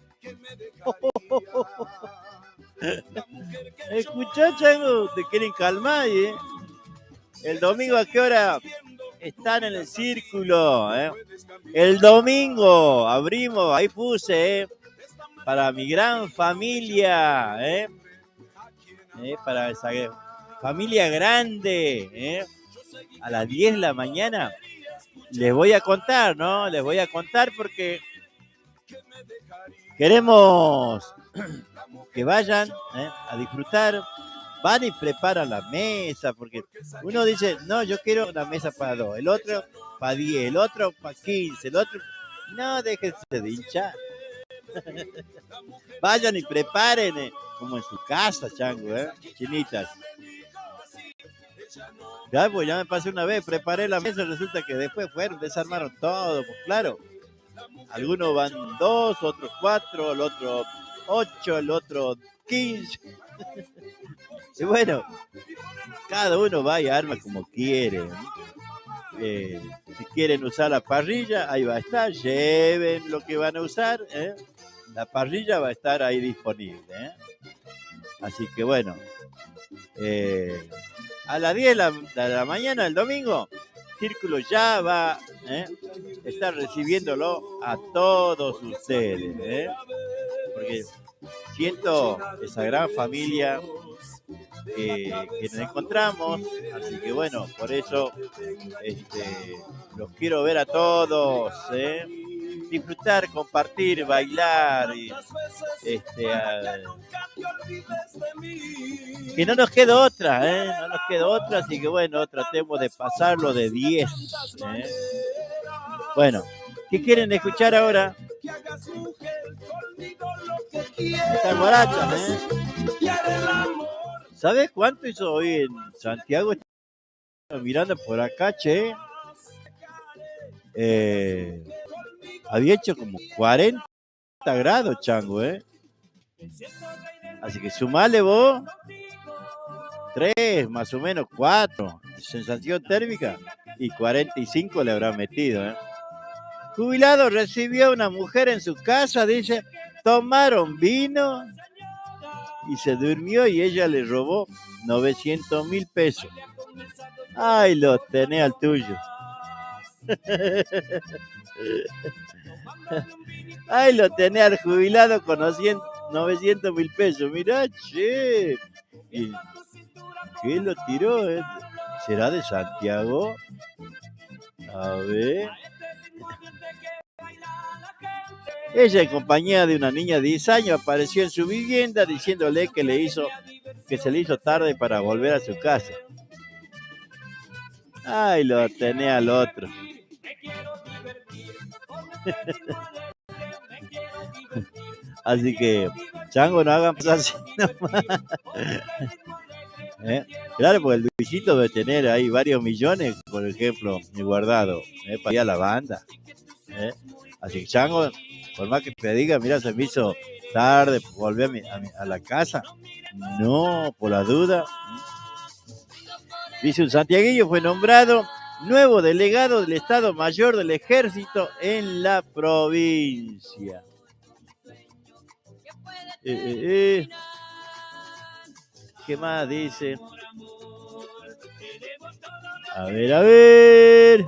Escuchá, Chango, te quieren calmar, ¿eh? El domingo, ¿a qué hora están en el círculo? El domingo abrimos, ahí puse, para mi gran familia, para esa familia grande, a las 10 de la mañana. Les voy a contar, ¿no? Les voy a contar porque queremos que vayan a disfrutar. Van y preparan la mesa, porque uno dice, no, yo quiero una mesa para 2, el otro para 10, el otro para 15, el otro... No, déjense de hinchar. Vayan y preparen, como en su casa, Chango, chinitas. Ya, pues ya me pasé una vez, preparé la mesa, resulta que después fueron, desarmaron todo, pues claro. Algunos van 2, otros 4, el otro 8, el otro 15. Y bueno, cada uno va y arma como quiere. Si quieren usar la parrilla, ahí va a estar, lleven lo que van a usar, la parrilla va a estar ahí disponible. Así que bueno, a las 10 de la mañana del domingo, Círculo ya va a estar recibiéndolo a todos ustedes, porque siento esa gran familia que nos encontramos, así que bueno, por eso los quiero ver a todos, disfrutar, compartir, bailar y que no nos queda otra, no nos queda otra, así que bueno, tratemos de pasarlo de 10. Bueno, ¿qué quieren escuchar ahora? Estas guarachas, ¿Sabes cuánto hizo hoy en Santiago? Estaba mirando por acá, che. Había hecho como 40 grados, chango, Así que sumale vos 3, más o menos 4, sensación térmica, y 45 le habrá metido, Jubilado recibió a una mujer en su casa, dice, tomaron vino y se durmió y ella le robó 900,000 pesos. Ay, lo tenés al tuyo. Ay, lo tenés al jubilado con 900,000 pesos. Mirá, che. ¿Y qué lo tiró? ¿Será de Santiago? A ver. Ella, en compañía de una niña de 10 años, apareció en su vivienda diciéndole que se le hizo tarde para volver a su casa. Ay, lo tenés al otro. Así que, chango, no hagan así nomás. Claro, porque el Luisito debe tener ahí varios millones, por ejemplo, guardado para ir a la banda. Así que, chango, por más que te diga, mira, se me hizo tarde, volver a la casa. No, por la duda. Dice, un santiagueño fue nombrado nuevo delegado del Estado Mayor del Ejército en la provincia. ¿Qué más dice? A ver.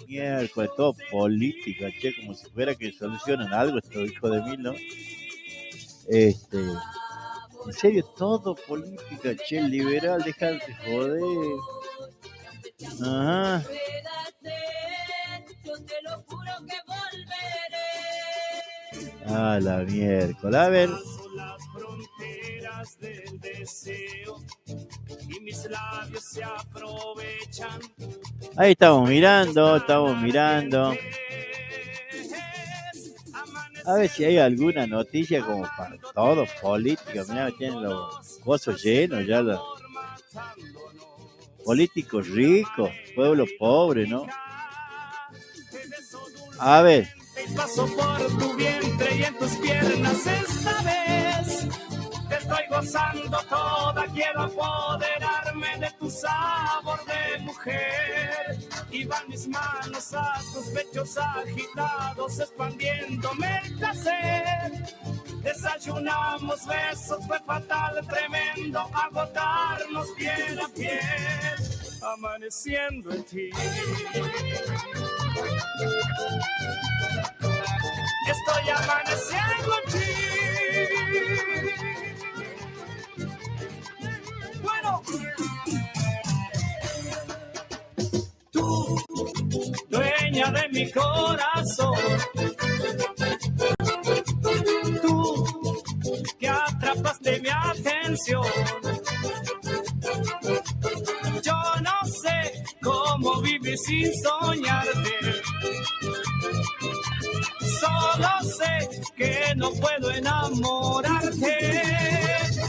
Miércoles, todo política, che, como si fuera que solucionan algo estos hijos de mil, ¿no? En serio, todo política, che, liberal, dejarte joder. Ajá. La miércoles, a ver. Ahí estamos mirando. A ver si hay alguna noticia como para todo, política. Mirá, tienen los cosas llenos ya, los políticos ricos, pueblo pobre, ¿no? A ver. Paso por tu vientre y en tus piernas esta vez. Te estoy gozando toda, quiero apoderarme de tu sabor de mujer. Y van mis manos a tus pechos agitados, expandiéndome el placer. Desayunamos besos, fue fatal, tremendo, agotarnos piel a piel. Amaneciendo en ti. Estoy amaneciendo en ti. Bueno, tú, dueña de mi corazón, tú que atrapaste mi atención. Yo no sé cómo vivir sin soñarte. Solo sé que no puedo enamorarte,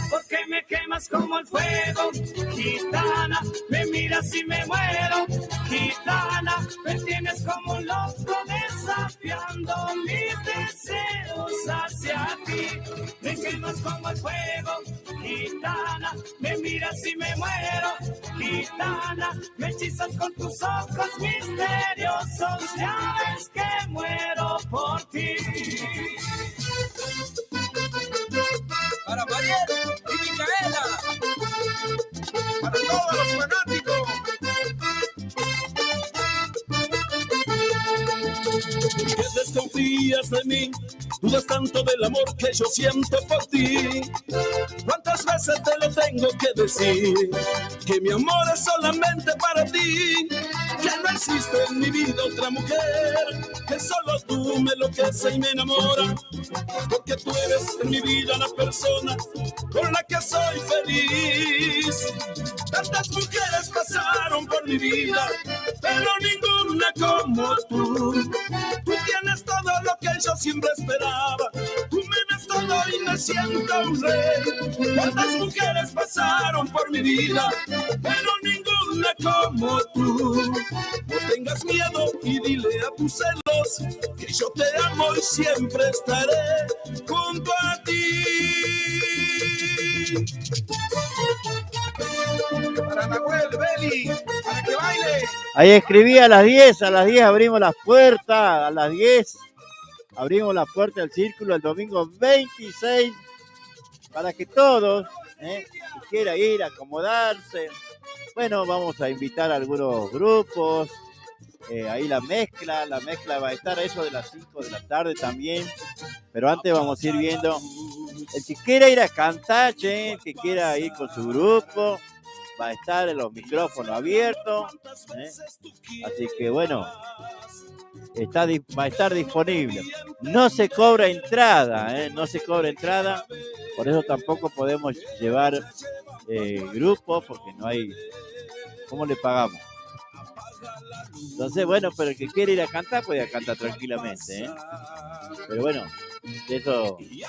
porque me quemas como el fuego, gitana, me miras y me muero, gitana, me tienes como un loco desafiando mis deseos hacia ti, me quemas como el fuego, gitana, me miras y me muero, gitana, me hechizas con tus ojos misteriosos, ya ves que muero por ti. Para Mariel y Micaela, para todos los fanáticos. Que desconfías de mí, dudas tanto del amor que yo siento por ti. ¿Cuántas veces te lo tengo que decir? Que mi amor es solamente para ti, que no existe en mi vida otra mujer, que solo tú me enloqueces y me enamora, porque tú eres en mi vida la persona con la que soy feliz. Tantas mujeres pasaron por mi vida, pero ninguna como tú. Tú tienes todo lo que yo siempre esperaba, tú me das todo y me siento un rey. Tantas mujeres pasaron por mi vida, pero ninguna como tú. No tengas miedo y dile a tus celos que yo te amo y siempre estaré junto a ti. Para Nahuel, Beli, para que baile. Ahí escribí a las 10 abrimos las puertas, a las 10 abrimos la puerta del círculo el domingo 26 para que todos, que quiera ir a acomodarse. Bueno, vamos a invitar a algunos grupos, ahí la mezcla va a estar a eso de las 5 de la tarde también, pero antes vamos a ir viendo, el que quiera ir a cantar, el que quiera ir con su grupo, va a estar en los micrófonos abiertos, así que bueno, va a estar disponible. No se cobra entrada, por eso tampoco podemos llevar grupos, porque no hay, ¿cómo le pagamos? Entonces, bueno, pero el que quiere ir a cantar, puede ir a cantar tranquilamente, Pero bueno,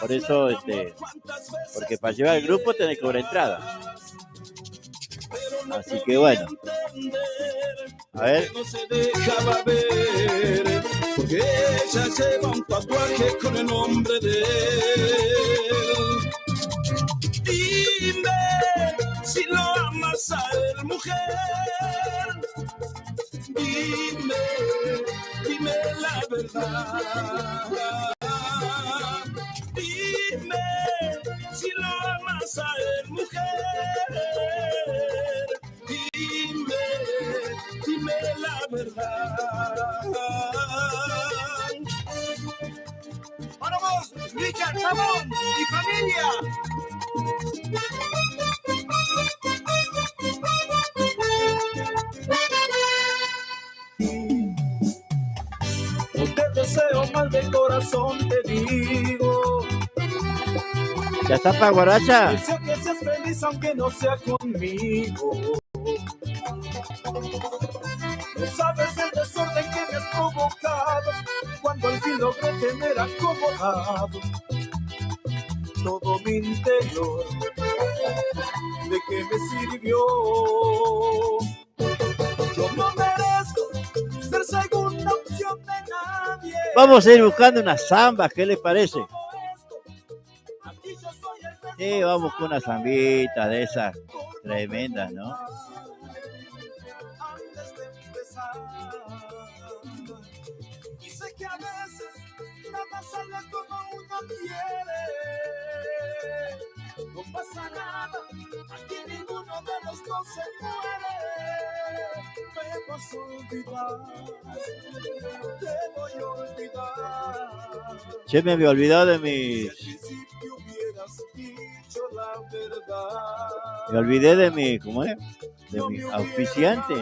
por eso, porque para llevar el grupo tenés que cobrar entrada. Así que bueno, a ver. No se dejaba ver, porque ella lleva un tatuaje con el nombre de él. Dime si lo amas a él, mujer. Dime la verdad. Dime si lo amas a él, mujer. Dime la verdad. Para vos, Richard Sabón y familia. No te deseo mal de corazón, te digo. ¿Ya está para guaracha? Deseo que seas feliz aunque no sea conmigo. No sabes el desorden que me has provocado cuando al fin logré tener acomodado todo mi interior. ¿De qué me sirvió? Yo no merezco ser segunda opción de nadie. Vamos a ir buscando unas zambas, ¿qué les parece? Sí, vamos con una zambita de esas tremendas, ¿no? Y sé que a veces nada sale como uno quiere. No pasa nada, aquí ninguno de los dos se muere. Me vas a olvidar, te voy a olvidar. Che, me había olvidado de mis... Me olvidé de mi, ¿cómo es? De mi auspiciante.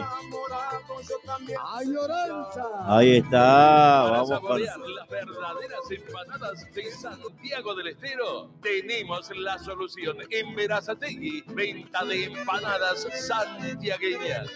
Ahí está, vamos con... Las verdaderas empanadas de Santiago del Estero. Tenemos la solución en Berazategui. Venta de empanadas santiagueñas.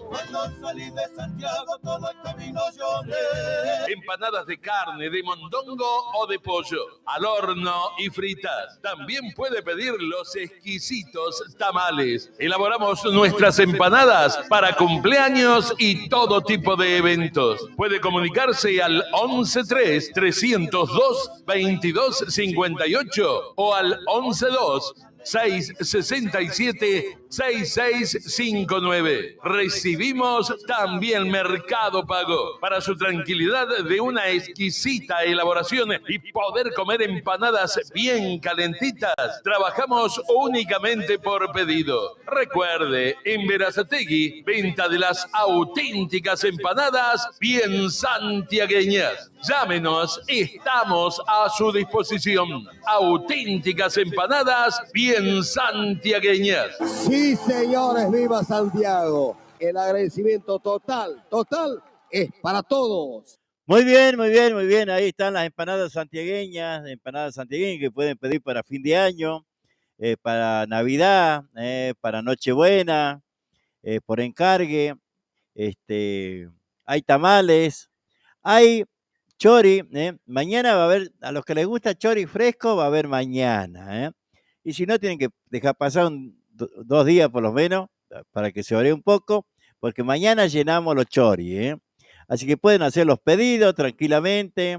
Cuando salí de Santiago todo el camino lloré. Empanadas de carne, de mondongo o de pollo, al horno y fritas. También puede pedir los exquisitos tamales. Elaboramos nuestras empanadas para cumpleaños y todo tipo de eventos. Puede comunicarse al 113 302 2258 o al 112 667 6659. Recibimos también Mercado Pago para su tranquilidad de una exquisita elaboración y poder comer empanadas bien calentitas. Trabajamos únicamente por pedido. Recuerde, en Berazategui, venta de las auténticas empanadas bien santiagueñas. Llámenos, estamos a su disposición. Auténticas empanadas bien santiagueñas. Sí, señores, viva Santiago. El agradecimiento total es para todos. Muy bien, muy bien, muy bien. Ahí están las empanadas santiagueñas que pueden pedir para fin de año, para Navidad, para Nochebuena, por encargue. Este, hay tamales, hay chori. Mañana va a haber, a los que les gusta chori fresco, va a haber mañana. Y si no, tienen que dejar pasar 2 días por lo menos para que se ore un poco, porque mañana llenamos los choris. Así que pueden hacer los pedidos tranquilamente.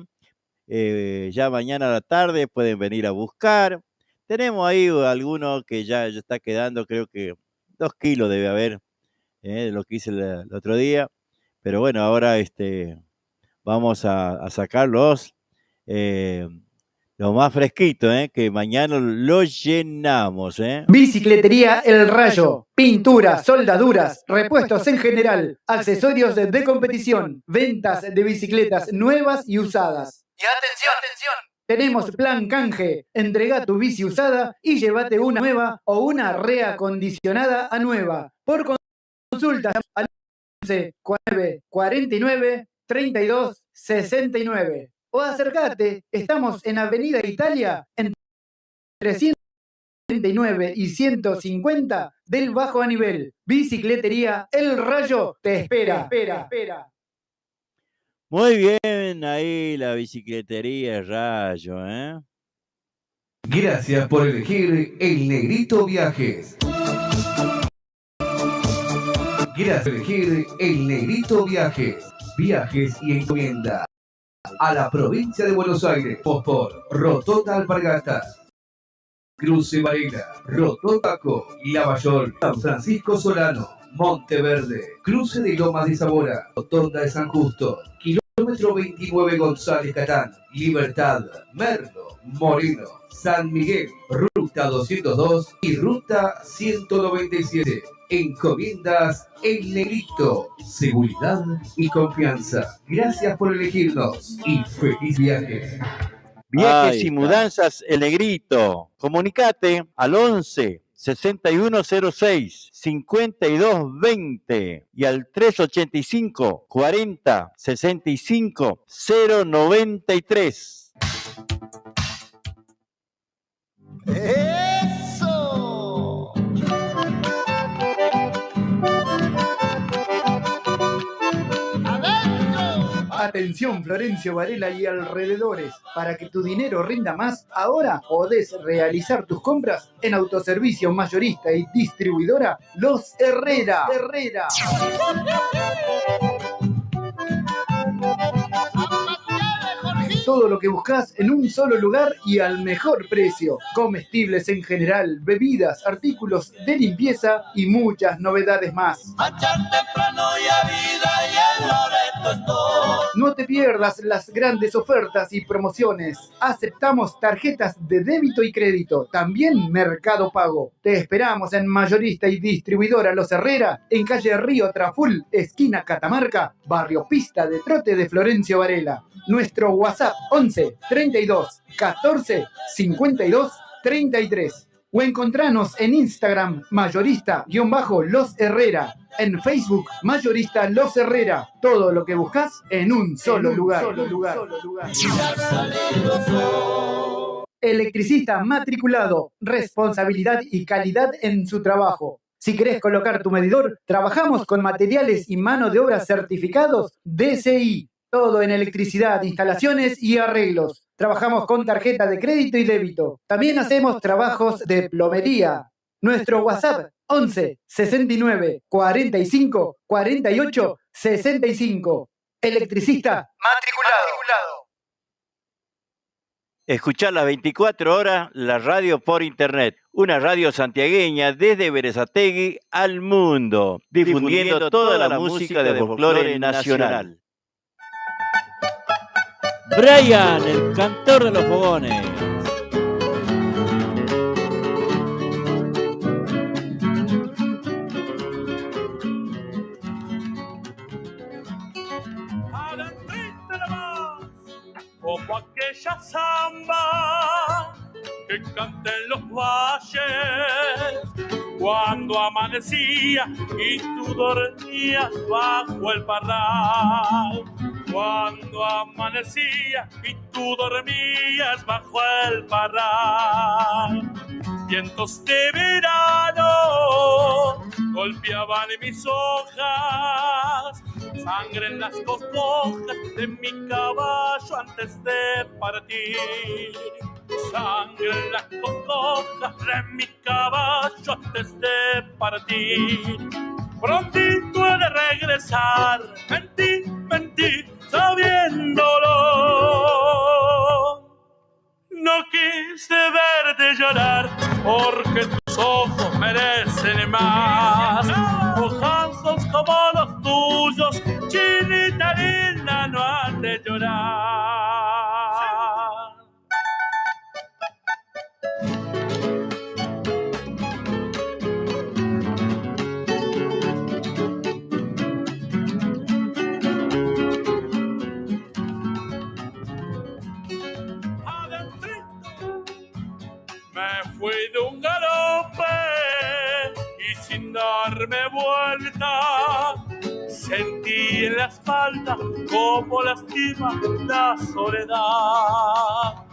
Ya mañana a la tarde pueden venir a buscar. Tenemos ahí algunos que ya está quedando, creo que 2 kilos debe haber, de lo que hice el otro día. Pero bueno, ahora vamos a sacar los más fresquitos, que mañana los llenamos. Bicicletería El Rayo. Pintura, soldaduras, repuestos en general, accesorios de competición, ventas de bicicletas nuevas y usadas. Y atención, tenemos plan canje. Entrega tu bici usada y llévate una nueva o una reacondicionada a nueva. Por consultas al 11 9 49 32 69. O acércate, estamos en Avenida Italia, en 339 y 150 del Bajo a Nivel. Bicicletería El Rayo te espera. Muy bien, ahí la bicicletería El Rayo. Gracias por elegir El Negrito Viajes. Gracias por elegir El Negrito Viajes. Viajes y encomienda a la provincia de Buenos Aires. Por Rotonda Alpargatas, Cruce Varela, Rototaco, Lavallol, San Francisco Solano, Monteverde, Cruce de Lomas de Zamora, Rotonda de San Justo, kilómetro 29 González Catán, Libertad, Merlo, Moreno, San Miguel, Ruta 202 y Ruta 197. Encomiendas El Negrito, seguridad y confianza. Gracias por elegirnos y feliz viaje. Viajes y mudanzas El Negrito. Comunicate al 11 6106 5220 y al 385 40 65 093. ¡Eso! Atención Florencio Varela y alrededores, para que tu dinero rinda más, ahora podés realizar tus compras en autoservicio mayorista y distribuidora Los Herrera. Todo lo que buscas en un solo lugar y al mejor precio. Comestibles en general, bebidas, artículos de limpieza y muchas novedades más. No te pierdas las grandes ofertas y promociones. Aceptamos tarjetas de débito y crédito, también Mercado Pago. Te esperamos en mayorista y distribuidora Los Herrera, en calle Río Traful, esquina Catamarca, barrio Pista de Trote de Florencio Varela. Nuestro WhatsApp 11 32 14 52 33. O encontranos en Instagram mayorista-Los Herrera. En Facebook mayorista Los Herrera. Todo lo que buscas en un solo lugar. Electricista matriculado. Responsabilidad y calidad en su trabajo. Si querés colocar tu medidor, trabajamos con materiales y mano de obra certificados DCI. Todo en electricidad, instalaciones y arreglos. Trabajamos con tarjeta de crédito y débito. También hacemos trabajos de plomería. Nuestro WhatsApp 11 69 45 48 65. Electricista matriculado. Escuchar las 24 horas la radio por internet. Una radio santiagueña desde Berazategui al mundo. Difundiendo toda la música de folclore nacional. Brian, el cantor de los fogones. Como aquella samba que canta en los valles cuando amanecía y tú dormías bajo el parral. cuando amanecía y tú dormías bajo el parral. Vientos de verano golpeaban mis hojas, sangre en las coscojas de mi caballo antes de partir. Sangre en las coscojas de mi caballo antes de partir. Prontito he de regresar, mentí, sabiéndolo. No quise verte llorar, porque tus ojos merecen más. Ojazos como los tuyos, chinita linda, no han de llorar. Me fui de un galope y sin darme vuelta sentí en la espalda como lastima la soledad.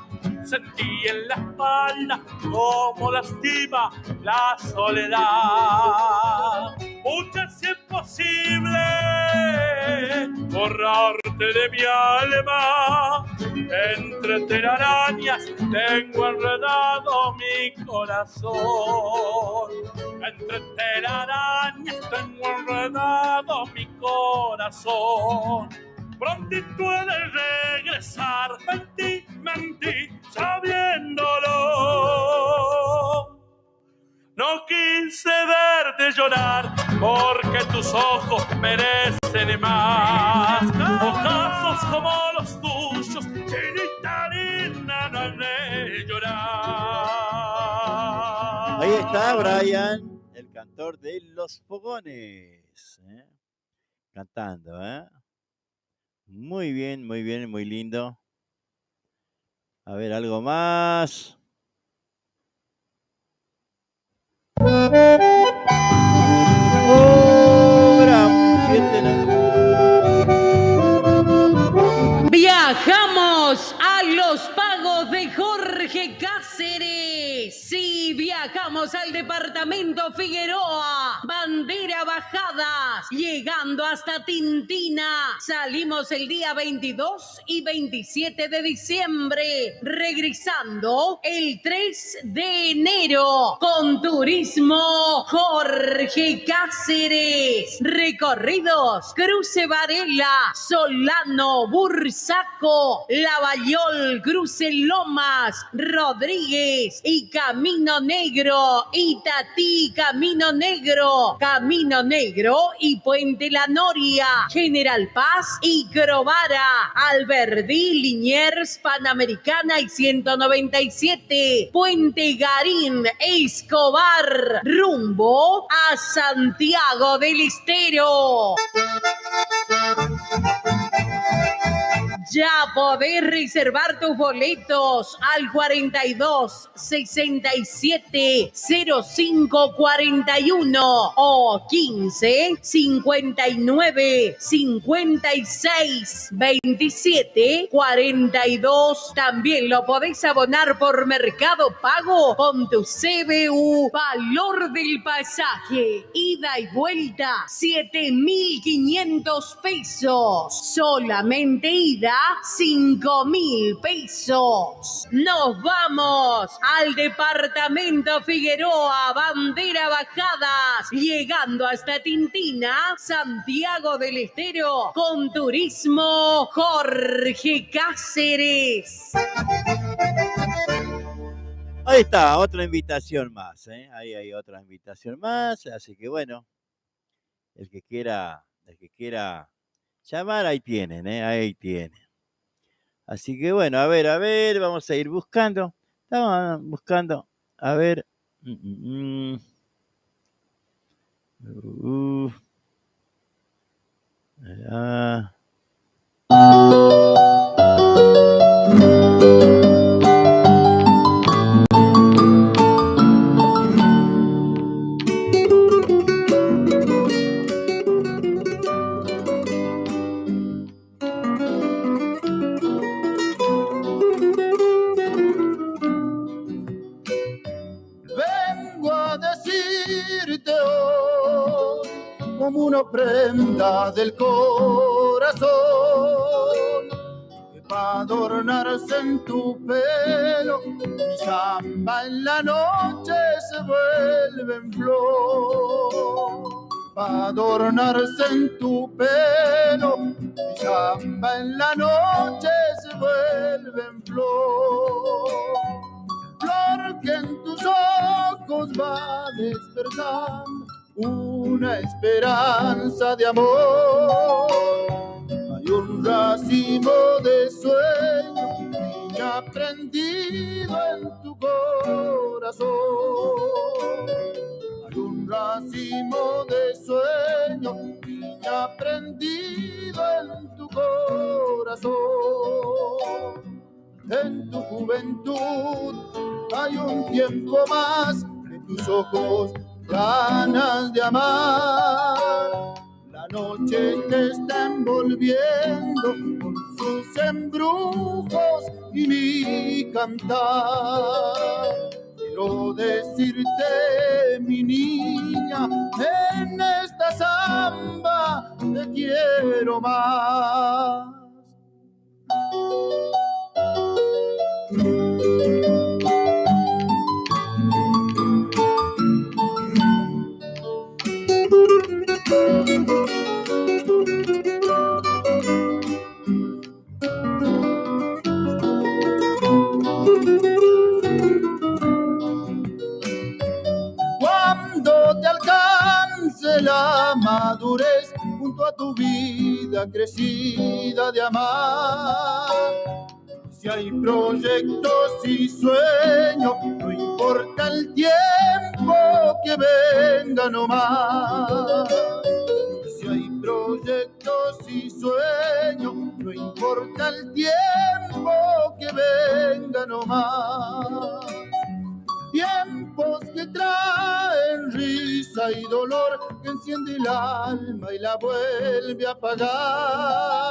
Sentí en la espalda como lastima la soledad. Pucha, es imposible borrarte de mi alma. Entre telarañas tengo enredado mi corazón. Entre telarañas tengo enredado mi corazón. Prontito he de regresar, mentí, sabiéndolo. No quise verte llorar, porque tus ojos merecen más. Ojazos como los tuyos, chinita linda, no han de llorar. Ahí está Brian, el cantor de Los Fogones, cantando, Muy bien, muy lindo. A ver, algo más. Viajamos a los pagos de Jorge Cáceres. Sí, viajamos al departamento Figueroa. Bandera Bajadas, llegando hasta Tintina. Salimos el día 22 y 27 de diciembre, regresando el 3 de enero con Turismo Jorge Cáceres. Recorridos: Cruce Varela, Solano, Bursaco, Lavallol, Cruce Lomas, Rodríguez y Camino Negro, Itatí, Camino Negro y Puente La Noria, General Paz y Grovara, Alberdi, Liniers, Panamericana y 197, Puente Garín, Escobar, rumbo a Santiago del Estero. Ya podés reservar tus boletos al 42 67 05 41 o 15 59 56 27 42. También lo podés abonar por Mercado Pago con tu CBU. Valor del pasaje, ida y vuelta, 7.500 pesos. Solamente ida, 5.000 pesos. Nos vamos al departamento Figueroa, Bandera Bajadas, llegando hasta Tintina, Santiago del Estero, con Turismo Jorge Cáceres. Ahí está, otra invitación más, Ahí hay otra invitación más, así que bueno, el que quiera llamar, ahí tienen, ahí tienen. Así que bueno, a ver, vamos a ir buscando. Estamos buscando, a ver. una prenda del corazón que pa' adornarse en tu pelo, mi samba en la noche se vuelve en flor. Pa' adornarse en tu pelo, mi samba en la noche se vuelve en flor. Flor que en tus ojos va despertando una esperanza de amor. Hay un racimo de sueño, niña, prendido en tu corazón. Hay un racimo de sueño, niña, prendido en tu corazón. En tu juventud hay un tiempo más que tus ojos ganas de amar. La noche te está envolviendo con sus embrujos y mi cantar. Quiero decirte, mi niña, en esta samba te quiero más. Cuando te alcance la madurez junto a tu vida crecida de amar, si hay proyectos y sueños, no importa el tiempo que venga nomás. Si hay proyectos y sueños, no importa el tiempo que venga nomás. Tiempos que traen risa y dolor, que enciende el alma y la vuelve a apagar.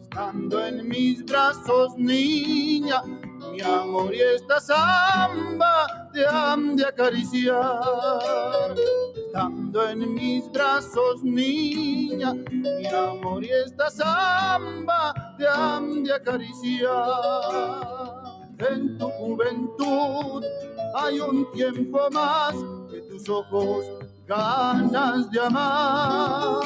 Estando en mis brazos, niña, mi amor, y esta samba te han de acariciar. Estando en mis brazos, niña, mi amor, y esta samba te han de acariciar. En tu juventud hay un tiempo más que tus ojos ganas de amar.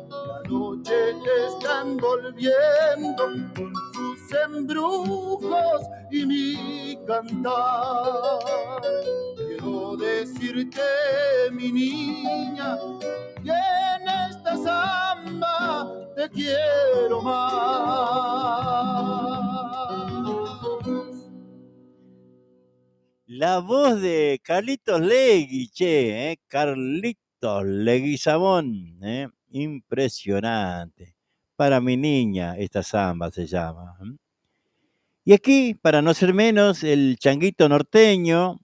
La noche te está envolviendo con sus embrujos y mi cantar. Quiero decirte, mi niña, que en esta samba te quiero más. La voz de Carlitos Legui, Carlitos Leguizamón, impresionante. Para mi niña, esta samba se llama. Y aquí, para no ser menos, el changuito norteño,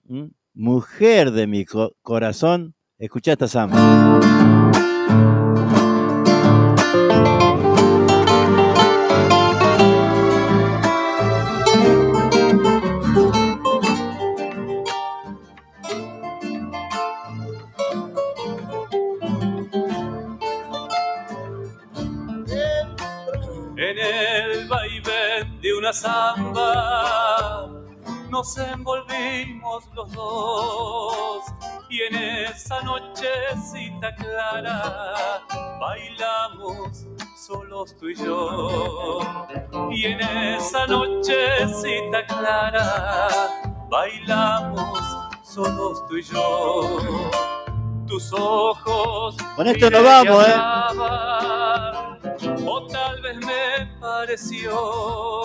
mujer de mi corazón, escuchá esta samba. En el vaivén de una samba nos envolvimos los dos, y en esa nochecita clara bailamos solos tú y yo. Y en esa nochecita clara bailamos solos tú y yo. Tus ojos con esto nos vamos, o tal vez me pareció.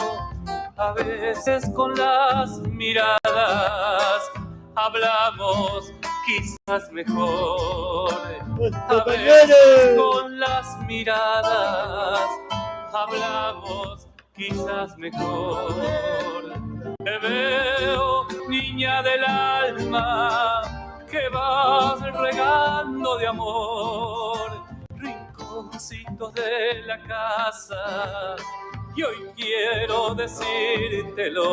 A veces con las miradas hablamos quizás mejor. A veces con las miradas hablamos quizás mejor. Te veo, niña del alma, que vas regando de amor rinconcitos de la casa, y hoy quiero decírtelo,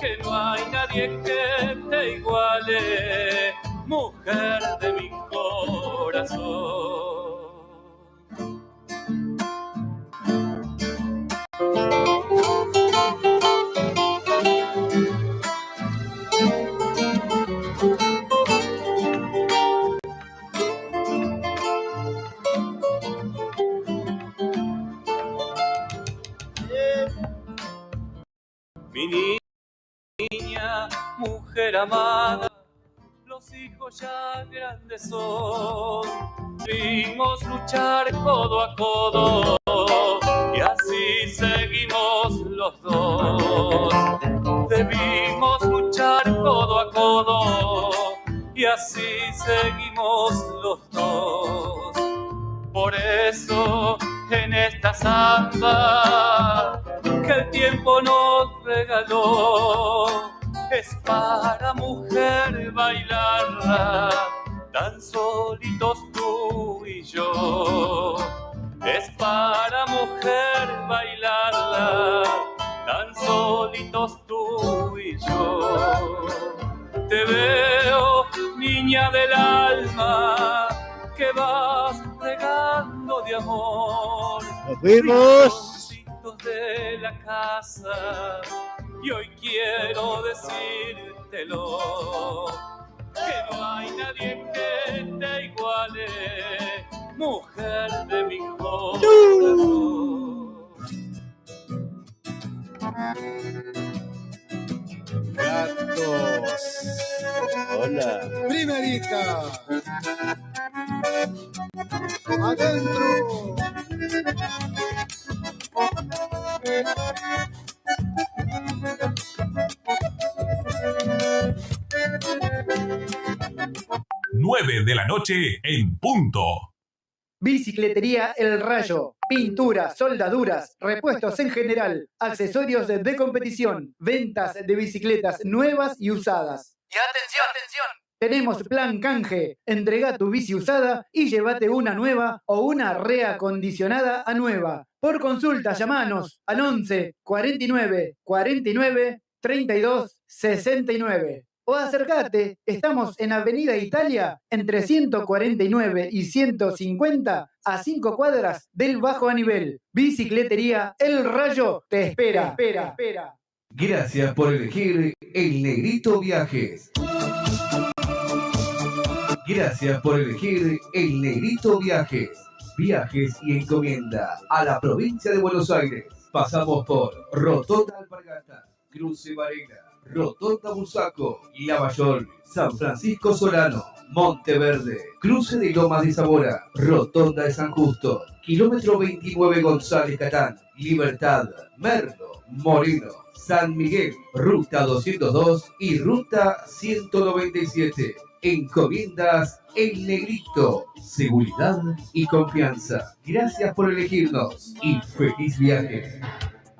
que no hay nadie que te iguale, mujer de mi corazón. corazón. Mi niña, mujer amada, los hijos ya grandes son. Debimos luchar codo a codo y así seguimos los dos. Debimos luchar codo a codo y así seguimos los dos. Por eso en esta samba que el tiempo nos regaló es para mujer bailarla, tan solitos tú y yo. Es para mujer bailarla, tan solitos tú y yo. Te veo, niña del alma, que vas regando de amor. Nos vemos. De la casa, y hoy quiero decírtelo, que no hay nadie que te iguale, mujer de mi corazón. Gatos. Hola. Primerita. Adentro. 9 de la noche en punto. Bicicletería El Rayo. Pintura, soldaduras, repuestos en general, accesorios de competición, ventas de bicicletas nuevas y usadas. Y atención, atención. Tenemos plan canje. Entrega tu bici usada y llévate una nueva o una reacondicionada a nueva. Por consulta, llamanos al 11 49 49 32 69. O acércate, estamos en Avenida Italia, entre 149 y 150, a 5 cuadras del Bajo a Nivel. Bicicletería El Rayo te espera. Gracias por elegir El Negrito Viajes. Gracias por elegir El Negrito Viajes. Viajes y encomienda a la provincia de Buenos Aires. Pasamos por Rotonda Alpargatas, Cruce Varela, Rotonda Bursaco, Lavallol, San Francisco Solano, Monteverde, Cruce de Lomas de Zamora, Rotonda de San Justo, Kilómetro 29 González Catán, Libertad, Merlo, Moreno, San Miguel, Ruta 202 y Ruta 197. Encomiendas El Negrito, seguridad y confianza. Gracias por elegirnos y feliz viaje.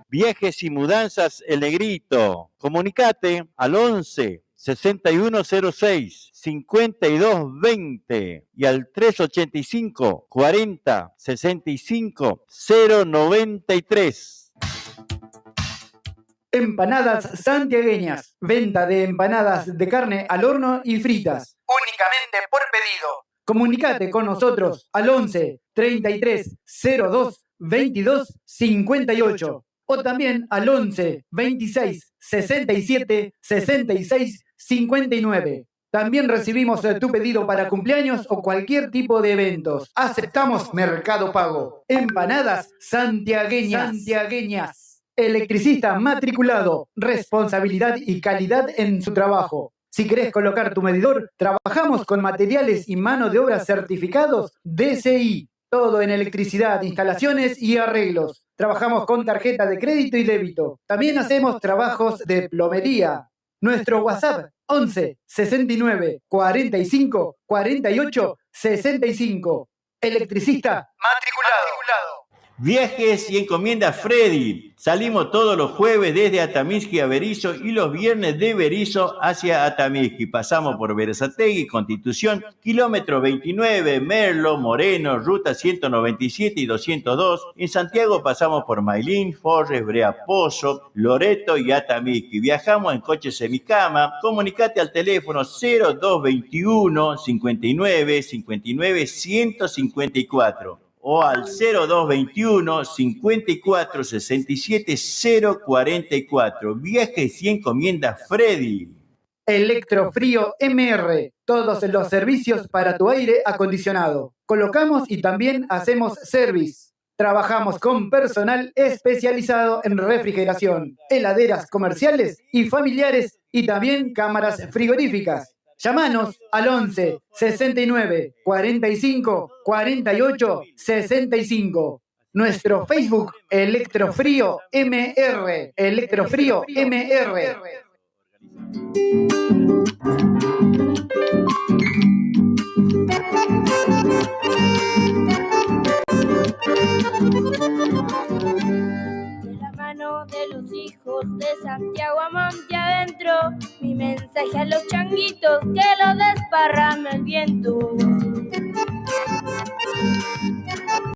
Viajes y mudanzas El Negrito. Comunicate al 11 6106 5220 y al 385 40 65 093. Empanadas santiagueñas. Venta de empanadas de carne al horno y fritas. Únicamente por pedido. Comunicate con nosotros al 11 33 02 22 58 o también al 11 26 67 66 59. También recibimos tu pedido para cumpleaños o cualquier tipo de eventos. Aceptamos Mercado Pago. Empanadas santiagueñas. Electricista matriculado, responsabilidad y calidad en su trabajo. Si querés colocar tu medidor, trabajamos con materiales y mano de obra certificados DCI. Todo en electricidad, instalaciones y arreglos. Trabajamos con tarjeta de crédito y débito. También hacemos trabajos de plomería. Nuestro WhatsApp 11 69 45 48 65. Electricista matriculado. Viajes y encomiendas Freddy. Salimos todos los jueves desde Atamisqui a Berisso y los viernes de Berisso hacia Atamisqui. Pasamos por Berazategui, Constitución, kilómetro 29, Merlo, Moreno, ruta 197 y 202. En Santiago pasamos por Mailín, Forres, Brea Pozo, Loreto y Atamisqui. Viajamos en coche semicama. Comunicate al teléfono 0221 59 59 154. O al 0221 54 67 044. Viajes y encomiendas Freddy. Electrofrío MR. Todos los servicios para tu aire acondicionado. Colocamos y también hacemos service. Trabajamos con personal especializado en refrigeración, heladeras comerciales y familiares y también cámaras frigoríficas. Llámanos al 11 69 45 48 65. Nuestro Facebook, Electrofrío MR. Electrofrío MR. De los hijos de Santiago a monte adentro, mi mensaje a los changuitos que lo desparrame el viento.